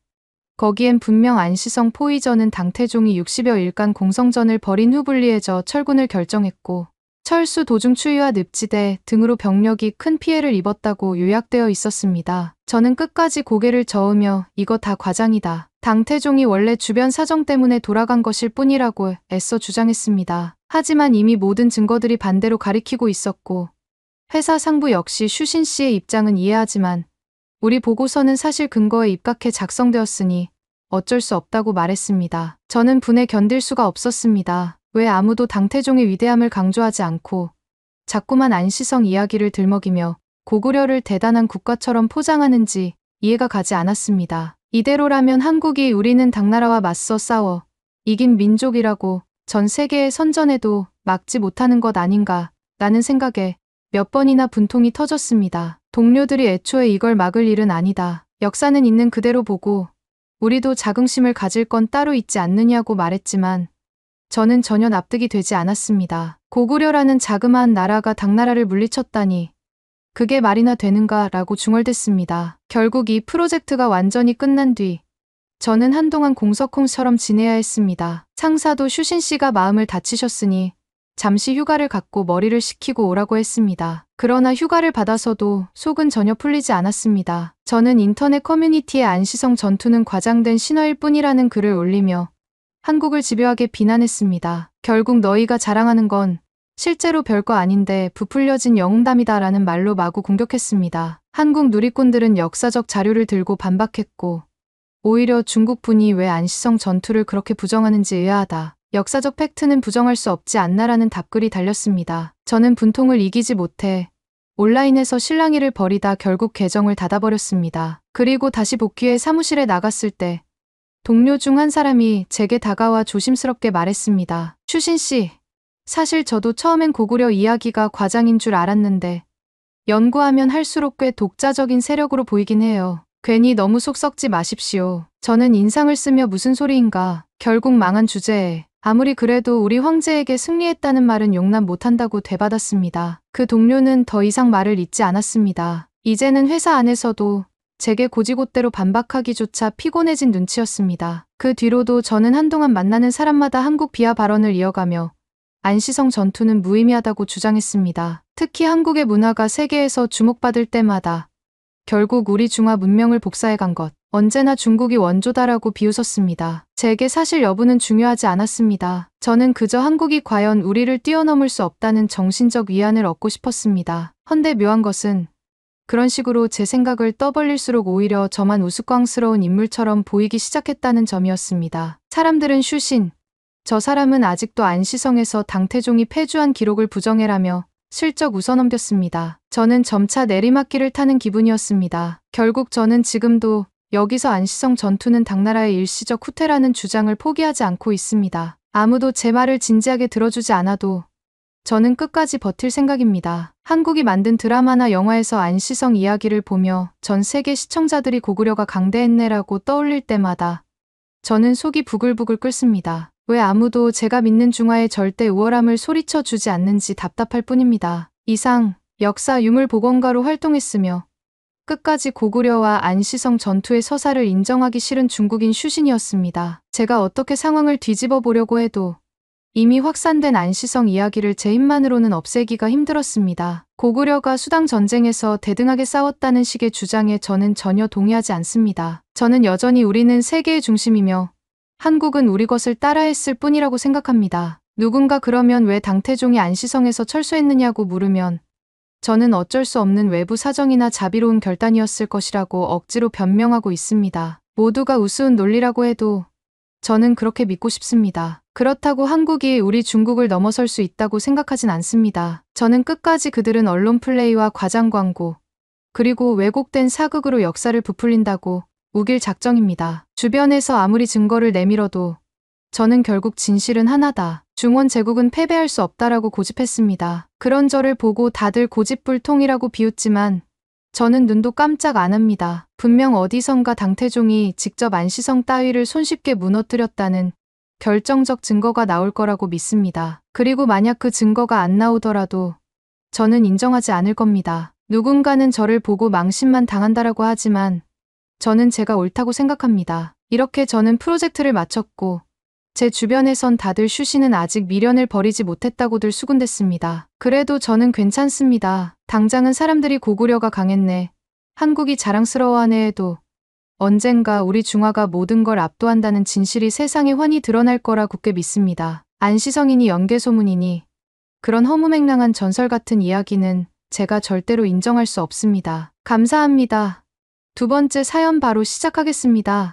거기엔 분명 안시성 포위전은 당태종이 60여 일간 공성전을 벌인 후 불리해져 철군을 결정했고 철수 도중 추위와 늪지대 등으로 병력이 큰 피해를 입었다고 요약되어 있었습니다. 저는 끝까지 고개를 저으며 이거 다 과장이다. 당태종이 원래 주변 사정 때문에 돌아간 것일 뿐이라고 애써 주장했습니다. 하지만 이미 모든 증거들이 반대로 가리키고 있었고 회사 상부 역시 슈신 씨의 입장은 이해하지만 우리 보고서는 사실 근거에 입각해 작성되었으니 어쩔 수 없다고 말했습니다. 저는 분에 견딜 수가 없었습니다. 왜 아무도 당태종의 위대함을 강조하지 않고 자꾸만 안시성 이야기를 들먹이며 고구려를 대단한 국가처럼 포장하는지 이해가 가지 않았습니다. 이대로라면 한국이 우리는 당나라와 맞서 싸워 이긴 민족이라고 전 세계의 선전에도 막지 못하는 것 아닌가 라는 생각에 몇 번이나 분통이 터졌습니다. 동료들이 애초에 이걸 막을 일은 아니다. 역사는 있는 그대로 보고 우리도 자긍심을 가질 건 따로 있지 않느냐고 말했지만 저는 전혀 납득이 되지 않았습니다. 고구려라는 자그마한 나라가 당나라를 물리쳤다니 그게 말이나 되는가 라고 중얼댔습니다. 결국 이 프로젝트가 완전히 끝난 뒤 저는 한동안 공석홍처럼 지내야 했습니다. 상사도 슈신 씨가 마음을 다치셨으니 잠시 휴가를 갖고 머리를 식히고 오라고 했습니다. 그러나 휴가를 받아서도 속은 전혀 풀리지 않았습니다. 저는 인터넷 커뮤니티에 안시성 전투는 과장된 신화일 뿐이라는 글을 올리며 한국을 집요하게 비난했습니다. 결국 너희가 자랑하는 건 실제로 별거 아닌데 부풀려진 영웅담이다라는 말로 마구 공격했습니다. 한국 누리꾼들은 역사적 자료를 들고 반박했고 오히려 중국분이 왜 안시성 전투를 그렇게 부정하는지 의아하다. 역사적 팩트는 부정할 수 없지 않나라는 답글이 달렸습니다. 저는 분통을 이기지 못해 온라인에서 실랑이를 벌이다 결국 계정을 닫아버렸습니다. 그리고 다시 복귀해 사무실에 나갔을 때 동료 중 한 사람이 제게 다가와 조심스럽게 말했습니다. 슈신 씨, 사실 저도 처음엔 고구려 이야기가 과장인 줄 알았는데 연구하면 할수록 꽤 독자적인 세력으로 보이긴 해요. 괜히 너무 속 썩지 마십시오. 저는 인상을 쓰며 무슨 소리인가. 결국 망한 주제에 아무리 그래도 우리 황제에게 승리했다는 말은 용납 못한다고 되받았습니다. 그 동료는 더 이상 말을 잇지 않았습니다. 이제는 회사 안에서도 제게 고지곳대로 반박하기조차 피곤해진 눈치였습니다. 그 뒤로도 저는 한동안 만나는 사람마다 한국 비하 발언을 이어가며 안시성 전투는 무의미하다고 주장했습니다. 특히 한국의 문화가 세계에서 주목받을 때마다 결국 우리 중화 문명을 복사해간 것, 언제나 중국이 원조다라고 비웃었습니다. 제게 사실 여부는 중요하지 않았습니다. 저는 그저 한국이 과연 우리를 뛰어넘을 수 없다는 정신적 위안을 얻고 싶었습니다. 헌데 묘한 것은 그런 식으로 제 생각을 떠벌릴수록 오히려 저만 우스꽝스러운 인물처럼 보이기 시작했다는 점이었습니다. 사람들은 슈신, 저 사람은 아직도 안시성에서 당태종이 패주한 기록을 부정해라며 슬쩍 웃어넘겼습니다. 저는 점차 내리막길을 타는 기분이었습니다. 결국 저는 지금도 여기서 안시성 전투는 당나라의 일시적 후퇴라는 주장을 포기하지 않고 있습니다. 아무도 제 말을 진지하게 들어주지 않아도 저는 끝까지 버틸 생각입니다. 한국이 만든 드라마나 영화에서 안시성 이야기를 보며 전 세계 시청자들이 고구려가 강대했네라고 떠올릴 때마다 저는 속이 부글부글 끓습니다. 왜 아무도 제가 믿는 중화의 절대 우월함을 소리쳐 주지 않는지 답답할 뿐입니다. 이상 역사 유물 보건가로 활동했으며 끝까지 고구려와 안시성 전투의 서사를 인정하기 싫은 중국인 슈신이었습니다. 제가 어떻게 상황을 뒤집어 보려고 해도 이미 확산된 안시성 이야기를 제 힘만으로는 없애기가 힘들었습니다. 고구려가 수당 전쟁에서 대등하게 싸웠다는 식의 주장에 저는 전혀 동의하지 않습니다. 저는 여전히 우리는 세계의 중심이며 한국은 우리 것을 따라했을 뿐이라고 생각합니다. 누군가 그러면 왜 당태종이 안시성에서 철수했느냐고 물으면 저는 어쩔 수 없는 외부 사정이나 자비로운 결단이었을 것이라고 억지로 변명하고 있습니다. 모두가 우스운 논리라고 해도 저는 그렇게 믿고 싶습니다. 그렇다고 한국이 우리 중국을 넘어설 수 있다고 생각하진 않습니다. 저는 끝까지 그들은 언론 플레이와 과장 광고, 그리고 왜곡된 사극으로 역사를 부풀린다고 우길 작정입니다. 주변에서 아무리 증거를 내밀어도 저는 결국 진실은 하나다. 중원 제국은 패배할 수 없다라고 고집했습니다. 그런 저를 보고 다들 고집불통이라고 비웃지만 저는 눈도 깜짝 안 합니다. 분명 어디선가 당태종이 직접 안시성 따위를 손쉽게 무너뜨렸다는 결정적 증거가 나올 거라고 믿습니다. 그리고 만약 그 증거가 안 나오더라도 저는 인정하지 않을 겁니다. 누군가는 저를 보고 망신만 당한다라고 하지만 저는 제가 옳다고 생각합니다. 이렇게 저는 프로젝트를 마쳤고 제 주변에선 다들 슈신은 아직 미련을 버리지 못했다고들 수군댔습니다. 그래도 저는 괜찮습니다. 당장은 사람들이 고구려가 강했네, 한국이 자랑스러워하네 해도 언젠가 우리 중화가 모든 걸 압도한다는 진실이 세상에 훤히 드러날 거라 굳게 믿습니다. 안시성이니 연개소문이니 그런 허무맹랑한 전설 같은 이야기는 제가 절대로 인정할 수 없습니다. 감사합니다. 두 번째 사연 바로 시작하겠습니다.